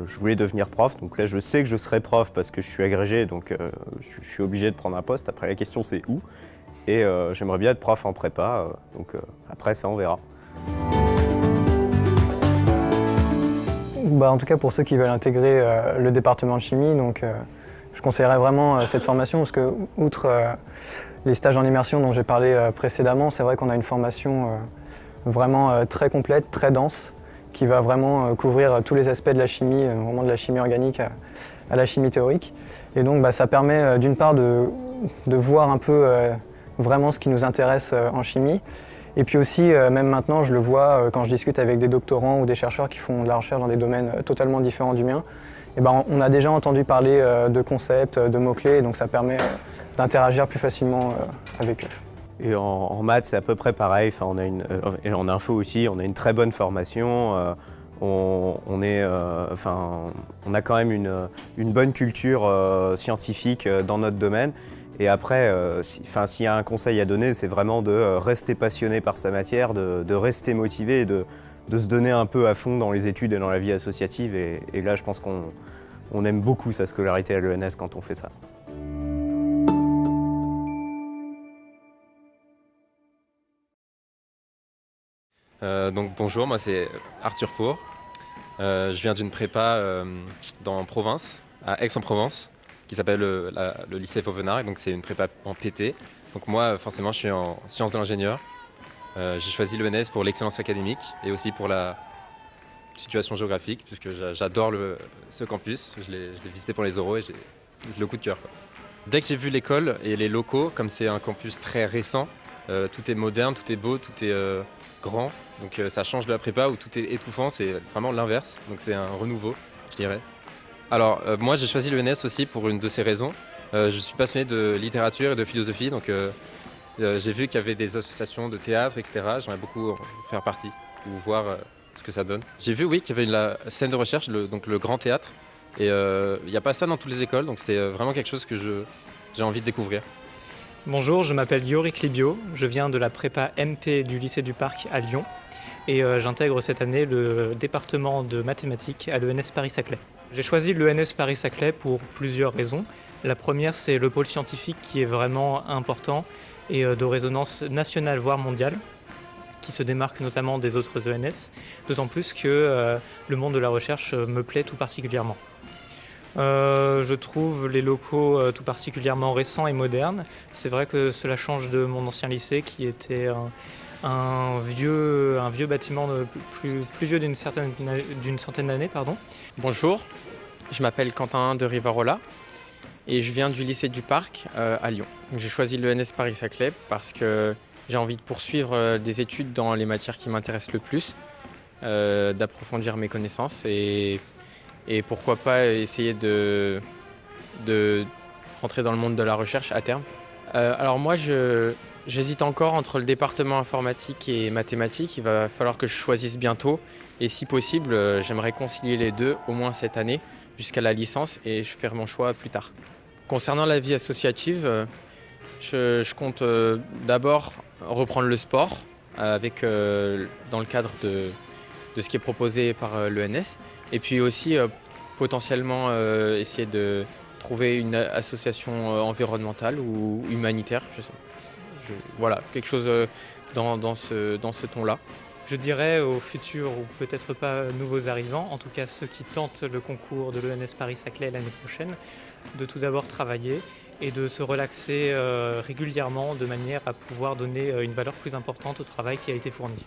Je voulais devenir prof. Donc là, je sais que je serai prof parce que je suis agrégé. Donc je suis obligé de prendre un poste. Après, la question, c'est où. Et j'aimerais bien être prof en prépa. Après, ça, on verra. En tout cas, pour ceux qui veulent intégrer le département de chimie, je conseillerais vraiment cette formation parce que, outre les stages en immersion dont j'ai parlé précédemment, c'est vrai qu'on a une formation vraiment très complète, très dense, qui va vraiment couvrir tous les aspects de la chimie, vraiment de la chimie organique à la chimie théorique. Et donc ça permet d'une part de voir un peu vraiment ce qui nous intéresse en chimie. Et puis aussi, même maintenant, je le vois quand je discute avec des doctorants ou des chercheurs qui font de la recherche dans des domaines totalement différents du mien. On a déjà entendu parler de concepts, de mots-clés, donc ça permet d'interagir plus facilement avec eux. Et en maths, c'est à peu près pareil. Et en info aussi, on a une très bonne formation. On a quand même une bonne culture scientifique dans notre domaine. Et après, s'il y a un conseil à donner, c'est vraiment de rester passionné par sa matière, de rester motivé et de se donner un peu à fond dans les études et dans la vie associative. Et là, je pense qu'on aime beaucoup sa scolarité à l'ENS quand on fait ça. Donc bonjour, moi c'est Arthur Pour. Je viens d'une prépa dans province, à Aix-en-Provence, qui s'appelle le lycée Vauvenargues, donc c'est une prépa en PT. Donc moi forcément je suis en sciences de l'ingénieur. J'ai choisi l'ENS pour l'excellence académique et aussi pour la situation géographique, puisque j'adore ce campus. Je l'ai visité pour les oraux et j'ai le coup de cœur, quoi. Dès que j'ai vu l'école et les locaux, comme c'est un campus très récent, tout est moderne, tout est beau, tout est grand. Donc ça change de la prépa où tout est étouffant, c'est vraiment l'inverse. Donc c'est un renouveau, je dirais. Alors moi j'ai choisi l'ENS aussi pour une de ces raisons. Je suis passionné de littérature et de philosophie, donc j'ai vu qu'il y avait des associations de théâtre, etc. J'aimerais beaucoup en faire partie ou voir ce que ça donne. J'ai vu, oui, qu'il y avait la scène de recherche, donc le grand théâtre. Et il n'y a pas ça dans toutes les écoles, donc c'est vraiment quelque chose que j'ai envie de découvrir. Bonjour, je m'appelle Yorick Libio, je viens de la prépa MP du lycée du Parc à Lyon et j'intègre cette année le département de mathématiques à l'ENS Paris-Saclay. J'ai choisi l'ENS Paris-Saclay pour plusieurs raisons. La première, c'est le pôle scientifique qui est vraiment important et de résonance nationale voire mondiale, qui se démarque notamment des autres ENS, d'autant plus que le monde de la recherche me plaît tout particulièrement. Je trouve les locaux tout particulièrement récents et modernes. C'est vrai que cela change de mon ancien lycée qui était un vieux bâtiment plus vieux d'une centaine d'années. Bonjour, je m'appelle Quentin de Rivarola et je viens du lycée du Parc à Lyon. J'ai choisi l'ENS Paris-Saclay parce que j'ai envie de poursuivre des études dans les matières qui m'intéressent le plus, d'approfondir mes connaissances et pourquoi pas essayer de rentrer dans le monde de la recherche à terme. Alors moi, j'hésite encore entre le département informatique et mathématiques. Il va falloir que je choisisse bientôt. Et si possible, j'aimerais concilier les deux, au moins cette année, jusqu'à la licence, et je ferai mon choix plus tard. Concernant la vie associative, je compte d'abord reprendre le sport dans le cadre de ce qui est proposé par l'ENS. Et puis aussi potentiellement essayer de trouver une association environnementale ou humanitaire, voilà, quelque chose dans ce ton-là. Je dirais aux futurs ou peut-être pas nouveaux arrivants, en tout cas ceux qui tentent le concours de l'ENS Paris-Saclay l'année prochaine, de tout d'abord travailler et de se relaxer régulièrement de manière à pouvoir donner une valeur plus importante au travail qui a été fourni.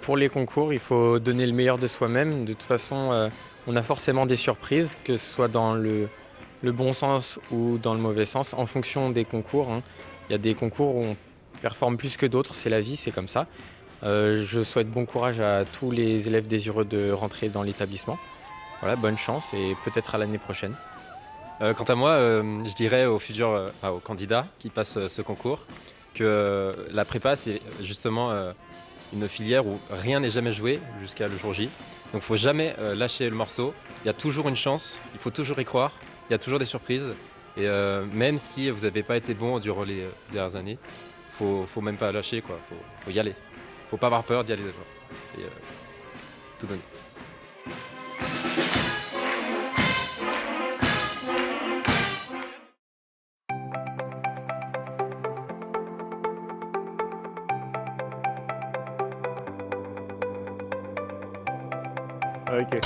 Pour les concours, il faut donner le meilleur de soi-même. De toute façon, on a forcément des surprises, que ce soit dans le bon sens ou dans le mauvais sens, en fonction des concours. Il y a des concours où on performe plus que d'autres, c'est la vie, c'est comme ça. Je souhaite bon courage à tous les élèves désireux de rentrer dans l'établissement. Voilà, bonne chance et peut-être à l'année prochaine. Quant à moi, je dirais aux candidats qui passent ce concours que la prépa, c'est justement une filière où rien n'est jamais joué jusqu'à le jour J. Donc il ne faut jamais lâcher le morceau. Il y a toujours une chance, il faut toujours y croire, il y a toujours des surprises. Et même si vous n'avez pas été bon durant les dernières années, faut même pas lâcher, quoi. Faut y aller. Faut pas avoir peur d'y aller et tout donner. Ok.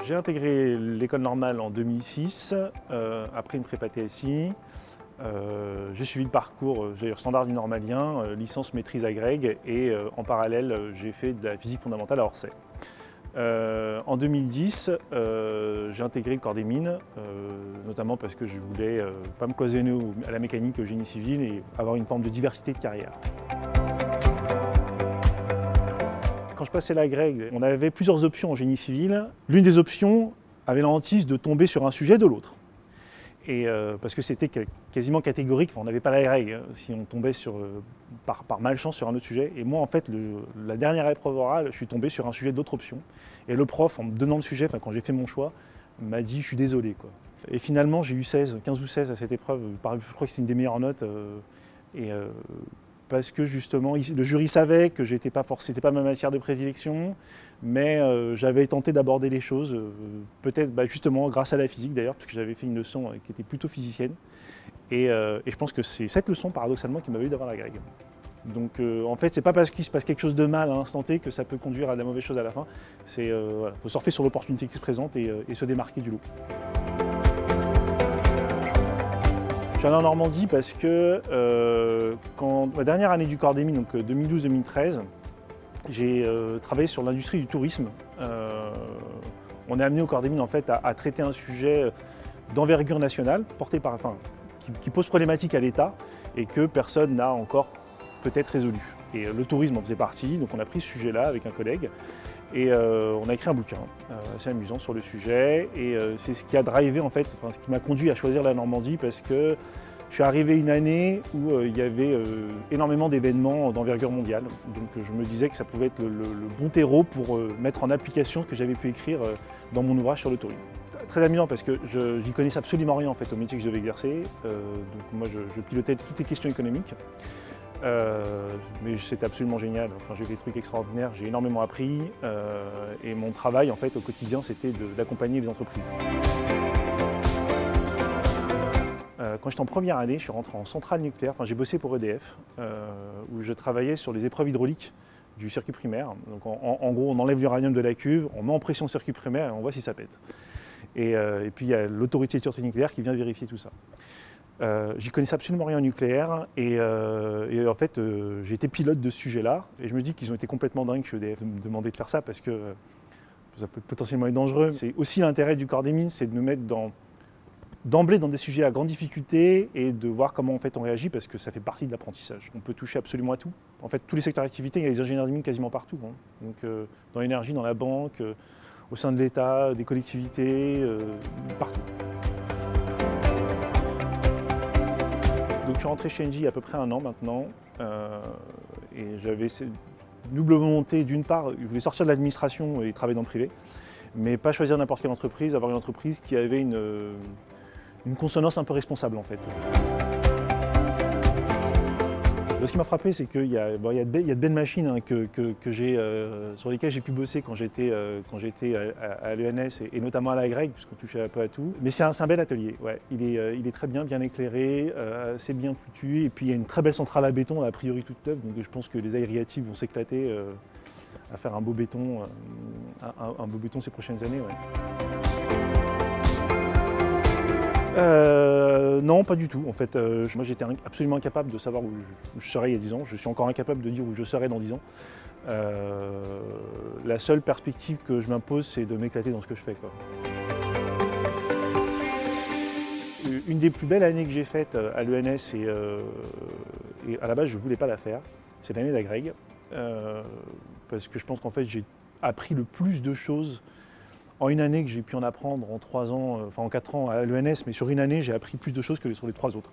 J'ai intégré l'école normale en 2006, après une prépa TSI. J'ai suivi le parcours standard du normalien, licence maîtrise agrég, et en parallèle j'ai fait de la physique fondamentale à Orsay. En 2010, j'ai intégré le corps des mines, notamment parce que je voulais pas me cloisonner à la mécanique, au génie civil et avoir une forme de diversité de carrière. Quand je passais l'agrég, on avait plusieurs options en génie civil. L'une des options avait la hantise de tomber sur un sujet de l'autre. Et parce que c'était quasiment catégorique, on n'avait pas l'agrég si on tombait par malchance sur un autre sujet. Et moi, en fait, la dernière épreuve orale, je suis tombé sur un sujet d'autre option. Et le prof, en me donnant le sujet, quand j'ai fait mon choix, m'a dit « je suis désolé ». Et finalement, j'ai eu 15 ou 16 à cette épreuve. Je crois que c'est une des meilleures notes. Et parce que justement le jury savait que c'était pas ma matière de prédilection, mais j'avais tenté d'aborder les choses, peut-être justement grâce à la physique d'ailleurs, parce que j'avais fait une leçon qui était plutôt physicienne. Et je pense que c'est cette leçon paradoxalement qui m'a valu d'avoir la Greg. Donc en fait, c'est pas parce qu'il se passe quelque chose de mal à l'instant T que ça peut conduire à de la mauvaise chose à la fin. Voilà, faut surfer sur l'opportunité qui se présente et se démarquer du lot. Je suis allé en Normandie parce que quand ma dernière année du corps des mines, donc 2012-2013, j'ai travaillé sur l'industrie du tourisme. On est amené au corps des mines en fait à traiter un sujet d'envergure nationale, qui pose problématique à l'État et que personne n'a encore peut-être résolu. Et le tourisme en faisait partie, donc on a pris ce sujet-là avec un collègue et on a écrit un bouquin assez amusant sur le sujet. Et c'est ce qui a drivé en fait, ce qui m'a conduit à choisir la Normandie parce que je suis arrivé une année où il y avait énormément d'événements d'envergure mondiale. Donc je me disais que ça pouvait être le bon terreau pour mettre en application ce que j'avais pu écrire dans mon ouvrage sur le tourisme. Très amusant parce que je n'y connaissais absolument rien en fait, au métier que je devais exercer. Donc moi je pilotais toutes les questions économiques. Mais c'était absolument génial, j'ai fait des trucs extraordinaires, j'ai énormément appris et mon travail en fait au quotidien c'était d'accompagner les entreprises. Quand j'étais en première année, je suis rentré en centrale nucléaire, j'ai bossé pour EDF où je travaillais sur les épreuves hydrauliques du circuit primaire. Donc en gros on enlève l'uranium de la cuve, on met en pression le circuit primaire et on voit si ça pète. Et puis il y a l'autorité de sûreté nucléaire qui vient vérifier tout ça. J'y connaissais absolument rien en nucléaire et en fait j'ai été pilote de ce sujet-là et je me dis qu'ils ont été complètement dingues que EDF me demandait de faire ça parce que ça peut potentiellement être dangereux. C'est aussi l'intérêt du corps des mines, c'est de nous mettre d'emblée dans des sujets à grande difficulté et de voir comment en fait on réagit parce que ça fait partie de l'apprentissage. On peut toucher absolument à tout. En fait tous les secteurs d'activité, il y a des ingénieurs des mines quasiment partout. Donc dans l'énergie, dans la banque, au sein de l'État, des collectivités, partout. Donc je suis rentré chez Engie il y a à peu près 1 an maintenant et j'avais cette double volonté. D'une part, je voulais sortir de l'administration et travailler dans le privé, mais pas choisir n'importe quelle entreprise, avoir une entreprise qui avait une consonance un peu responsable en fait. Ce qui m'a frappé, c'est qu'il y a de belles machines sur lesquelles j'ai pu bosser quand j'étais à l'ENS et notamment à la Greg, puisqu'on touchait un peu à tout. Mais c'est un bel atelier, ouais. Il est très bien éclairé, assez bien foutu. Et puis il y a une très belle centrale à béton, a priori toute neuve, donc je pense que les aériatives vont s'éclater à faire un beau béton ces prochaines années. Ouais. Non, pas du tout. En fait, moi j'étais absolument incapable de savoir où je serais il y a 10 ans. Je suis encore incapable de dire où je serai dans 10 ans. La seule perspective que je m'impose, c'est de m'éclater dans ce que je fais, quoi. Une des plus belles années que j'ai faites à l'ENS, et à la base je ne voulais pas la faire, c'est l'année d'Agreg. Parce que je pense qu'en fait j'ai appris le plus de choses en une année que j'ai pu en apprendre en 3 ans, en 4 ans à l'ENS, mais sur une année, j'ai appris plus de choses que sur les 3 autres.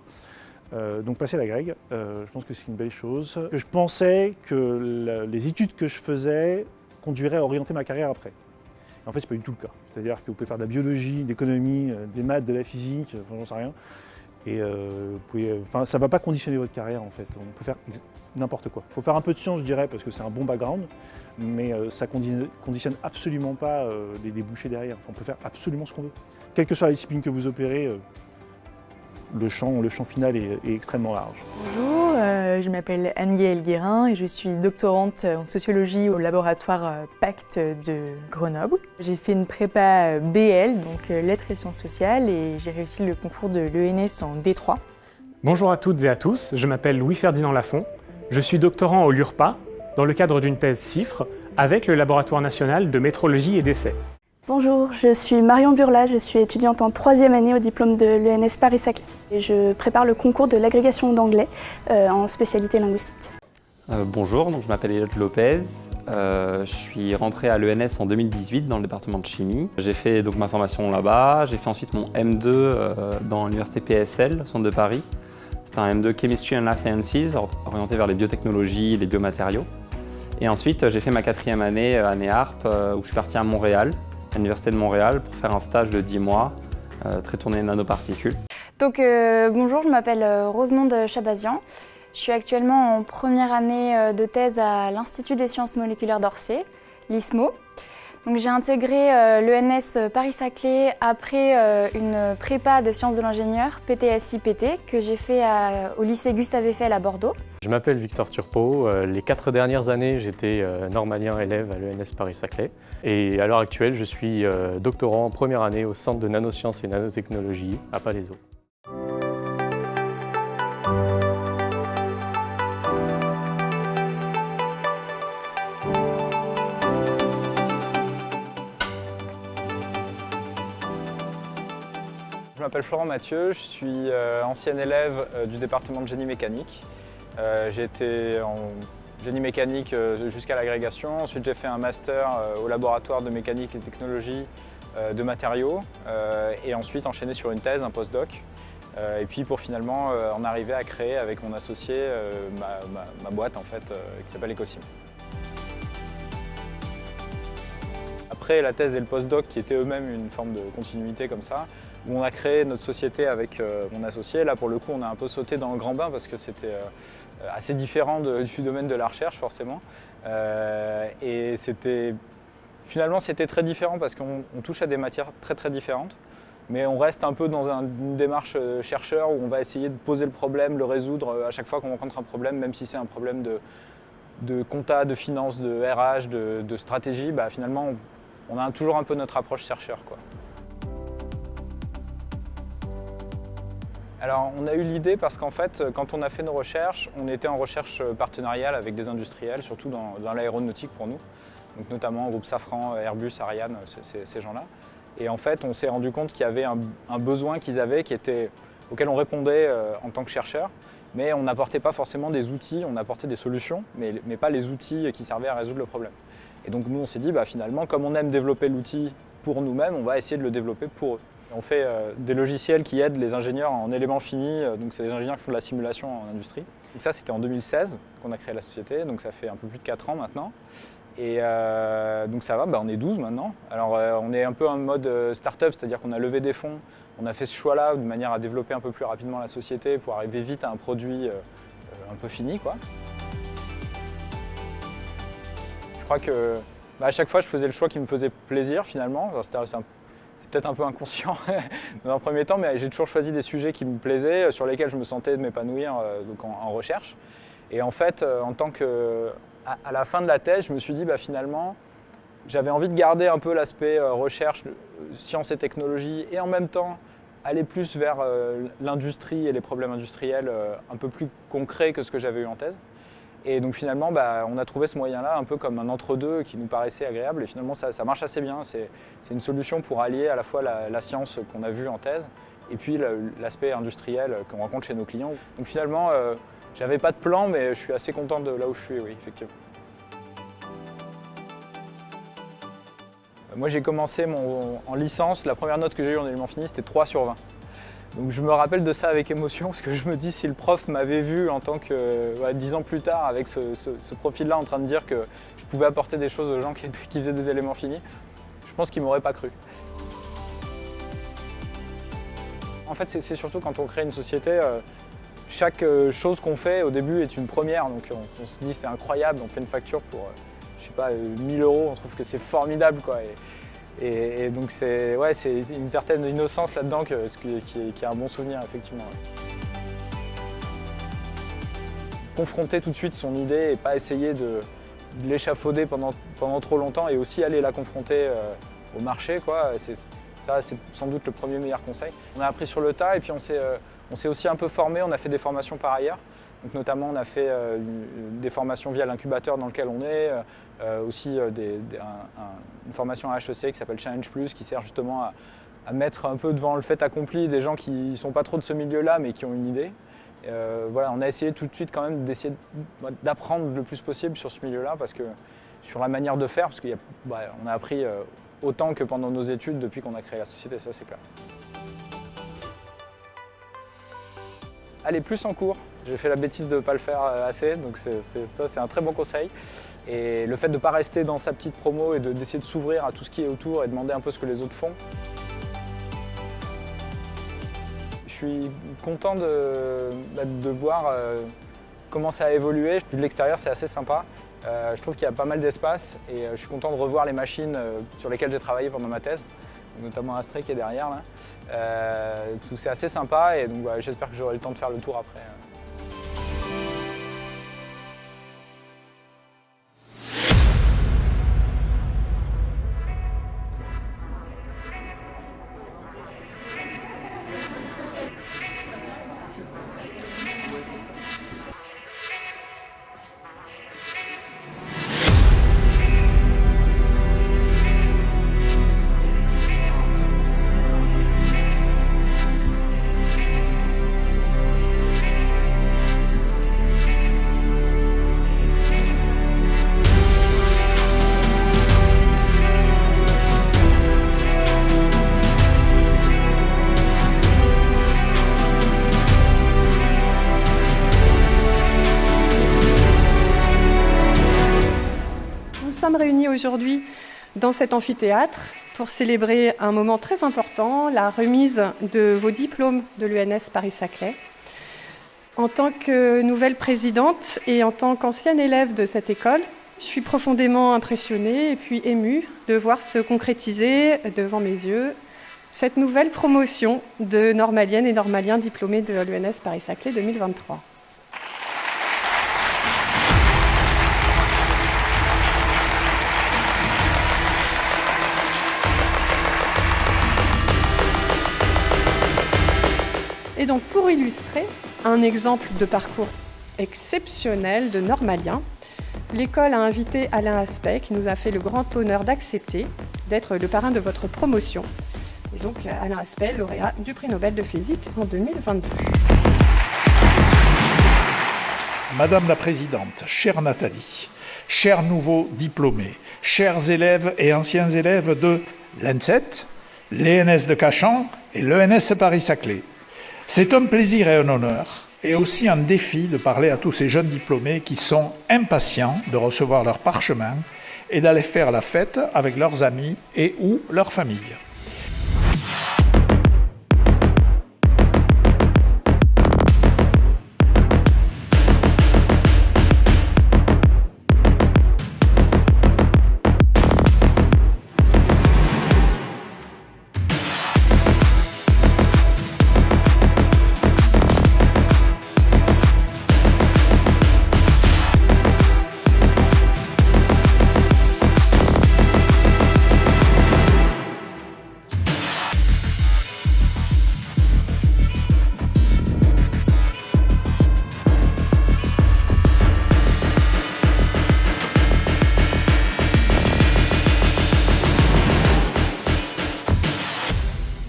Donc passer la Greg, je pense que c'est une belle chose. Je pensais que les études que je faisais conduiraient à orienter ma carrière après. Et en fait, ce n'est pas du tout le cas. C'est-à-dire que vous pouvez faire de la biologie, de l'économie, des maths, de la physique, j'en sais rien. Et ça ne va pas conditionner votre carrière en fait. On peut faire n'importe quoi. Il faut faire un peu de science, je dirais, parce que c'est un bon background, mais ça ne conditionne absolument pas les débouchés derrière. On peut faire absolument ce qu'on veut. Quelle que soit la discipline que vous opérez, le champ final est extrêmement large. Bonjour, je m'appelle Anne-Gaëlle Guérin et je suis doctorante en sociologie au laboratoire Pacte de Grenoble. J'ai fait une prépa BL, donc lettres et sciences sociales, et j'ai réussi le concours de l'ENS en D3. Bonjour à toutes et à tous, je m'appelle Louis-Ferdinand Lafont. Je suis doctorant au LURPA dans le cadre d'une thèse CIFRE avec le Laboratoire national de métrologie et d'essais. Bonjour, je suis Marion Burla, je suis étudiante en 3e année au diplôme de l'ENS Paris-Saclay. Et je prépare le concours de l'agrégation d'anglais en spécialité linguistique. Bonjour, donc je m'appelle Elliot Lopez, je suis rentré à l'ENS en 2018 dans le département de chimie. J'ai fait donc ma formation là-bas, j'ai fait ensuite mon M2 dans l'université PSL, au centre de Paris. C'est un M2 Chemistry and Life Sciences, orienté vers les biotechnologies, les biomatériaux. Et ensuite, j'ai fait ma 4e année à NEARP, où je suis parti à Montréal, à l'université de Montréal, pour faire un stage de 10 mois, très tourné nanoparticules. Donc bonjour, je m'appelle Rosemonde Chabazian. Je suis actuellement en première année de thèse à l'Institut des sciences moléculaires d'Orsay, l'ISMO. Donc j'ai intégré l'ENS Paris-Saclay après une prépa de sciences de l'ingénieur, PTSI-PT, que j'ai fait au lycée Gustave Eiffel à Bordeaux. Je m'appelle Victor Turpot. Les 4 dernières années, j'étais normalien élève à l'ENS Paris-Saclay. Et à l'heure actuelle, je suis doctorant en première année au Centre de nanosciences et nanotechnologie à Palaiseau. Je m'appelle Florent Mathieu, je suis ancien élève du département de génie mécanique. J'ai été en génie mécanique jusqu'à l'agrégation. Ensuite, j'ai fait un master au laboratoire de mécanique et technologie de matériaux et ensuite enchaîné sur une thèse, un postdoc. Et puis pour finalement en arriver à créer avec mon associé ma boîte en fait, qui s'appelle Ecosim. Après la thèse et le postdoc qui étaient eux-mêmes une forme de continuité comme ça, où on a créé notre société avec mon associé. Là pour le coup on a un peu sauté dans le grand bain parce que c'était assez différent du domaine de la recherche forcément. Et finalement c'était très différent parce qu'on touche à des matières très différentes. Mais on reste un peu dans une démarche chercheur où on va essayer de poser le problème, le résoudre à chaque fois qu'on rencontre un problème, même si c'est un problème de compta, de finance, de RH, de stratégie, bah finalement on a toujours un peu notre approche chercheur, quoi. Alors on a eu l'idée parce qu'en fait quand on a fait nos recherches, on était en recherche partenariale avec des industriels, surtout dans l'aéronautique pour nous, donc notamment groupe Safran, Airbus, Ariane, ces gens-là. Et en fait on s'est rendu compte qu'il y avait un besoin qu'ils avaient auquel on répondait en tant que chercheur, mais on n'apportait pas forcément des outils, on apportait des solutions, mais pas les outils qui servaient à résoudre le problème. Et donc nous on s'est dit bah, finalement comme on aime développer l'outil pour nous-mêmes, on va essayer de le développer pour eux. On fait des logiciels qui aident les ingénieurs en éléments finis, donc c'est les ingénieurs qui font de la simulation en industrie. Donc ça c'était en 2016 qu'on a créé la société, donc ça fait un peu plus de 4 ans maintenant. Et donc ça va, bah, on est 12 maintenant. Alors on est un peu en mode start-up, c'est-à-dire qu'on a levé des fonds, on a fait ce choix-là de manière à développer un peu plus rapidement la société pour arriver vite à un produit un peu fini, quoi. Je crois que à chaque fois je faisais le choix qui me faisait plaisir finalement. C'est peut-être un peu inconscient dans un premier temps, mais j'ai toujours choisi des sujets qui me plaisaient, sur lesquels je me sentais de m'épanouir en recherche. Et en fait, à la fin de la thèse, je me suis dit bah, finalement, j'avais envie de garder un peu l'aspect recherche, sciences et technologies, et en même temps aller plus vers l'industrie et les problèmes industriels un peu plus concrets que ce que j'avais eu en thèse. Et donc finalement, bah, on a trouvé ce moyen-là un peu comme un entre-deux qui nous paraissait agréable, et finalement ça marche assez bien. C'est une solution pour allier à la fois la science qu'on a vue en thèse et puis l'aspect industriel qu'on rencontre chez nos clients. Donc finalement, j'avais pas de plan, mais je suis assez content de là où je suis, oui, effectivement. Moi j'ai commencé en licence, la première note que j'ai eue en éléments finis c'était 3 sur 20. Donc je me rappelle de ça avec émotion parce que je me dis si le prof m'avait vu en tant que 10 ans plus tard avec ce profil-là en train de dire que je pouvais apporter des choses aux gens qui faisaient des éléments finis, je pense qu'il ne m'aurait pas cru. En fait c'est surtout quand on crée une société, chaque chose qu'on fait au début est une première, donc on se dit c'est incroyable, on fait une facture pour je sais pas, 1000 €, on trouve que c'est formidable, quoi. Et donc c'est une certaine innocence là-dedans qui est un bon souvenir, effectivement. Ouais. Confronter tout de suite son idée et pas essayer de l'échafauder pendant trop longtemps et aussi aller la confronter au marché, quoi. Ça, c'est sans doute le premier meilleur conseil. On a appris sur le tas et puis on s'est aussi un peu formé, on a fait des formations par ailleurs. Donc notamment, on a fait des formations via l'incubateur dans lequel on est, aussi une formation à HEC qui s'appelle Challenge Plus, qui sert justement à mettre un peu devant le fait accompli des gens qui ne sont pas trop de ce milieu-là, mais qui ont une idée. Voilà, on a essayé tout de suite quand même d'essayer d'apprendre le plus possible sur ce milieu-là, parce que sur la manière de faire, parce qu'on a appris autant que pendant nos études depuis qu'on a créé la société, ça c'est clair. Aller plus en cours. J'ai fait la bêtise de ne pas le faire assez, donc ça c'est un très bon conseil. Et le fait de ne pas rester dans sa petite promo et d'essayer de s'ouvrir à tout ce qui est autour et demander un peu ce que les autres font. Je suis content de voir commence à évoluer. Vu de l'extérieur, c'est assez sympa. Je trouve qu'il y a pas mal d'espace et je suis content de revoir les machines sur lesquelles j'ai travaillé pendant ma thèse, notamment Astrée qui est derrière là. C'est assez sympa et donc j'espère que j'aurai le temps de faire le tour après. Nous sommes réunis aujourd'hui dans cet amphithéâtre pour célébrer un moment très important, la remise de vos diplômes de l'ENS Paris-Saclay. En tant que nouvelle présidente et en tant qu'ancienne élève de cette école, je suis profondément impressionnée et puis émue de voir se concrétiser devant mes yeux cette nouvelle promotion de normaliennes et normaliens diplômés de l'ENS Paris-Saclay 2023. Et donc pour illustrer un exemple de parcours exceptionnel de normalien, l'école a invité Alain Aspect qui nous a fait le grand honneur d'accepter d'être le parrain de votre promotion. Et donc Alain Aspect, lauréat du prix Nobel de physique en 2022. Madame la Présidente, chère Nathalie, chers nouveaux diplômés, chers élèves et anciens élèves de l'ENSET, l'ENS de Cachan et l'ENS Paris-Saclay, c'est un plaisir et un honneur, et aussi un défi de parler à tous ces jeunes diplômés qui sont impatients de recevoir leur parchemin et d'aller faire la fête avec leurs amis et ou leur famille.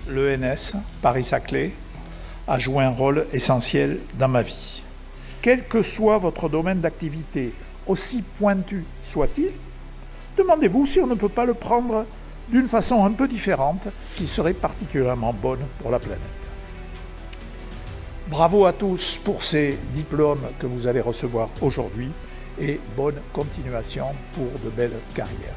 L'ENS Paris-Saclay a joué un rôle essentiel dans ma vie. Quel que soit votre domaine d'activité, aussi pointu soit-il, demandez-vous si on ne peut pas le prendre d'une façon un peu différente qui serait particulièrement bonne pour la planète. Bravo à tous pour ces diplômes que vous allez recevoir aujourd'hui et bonne continuation pour de belles carrières.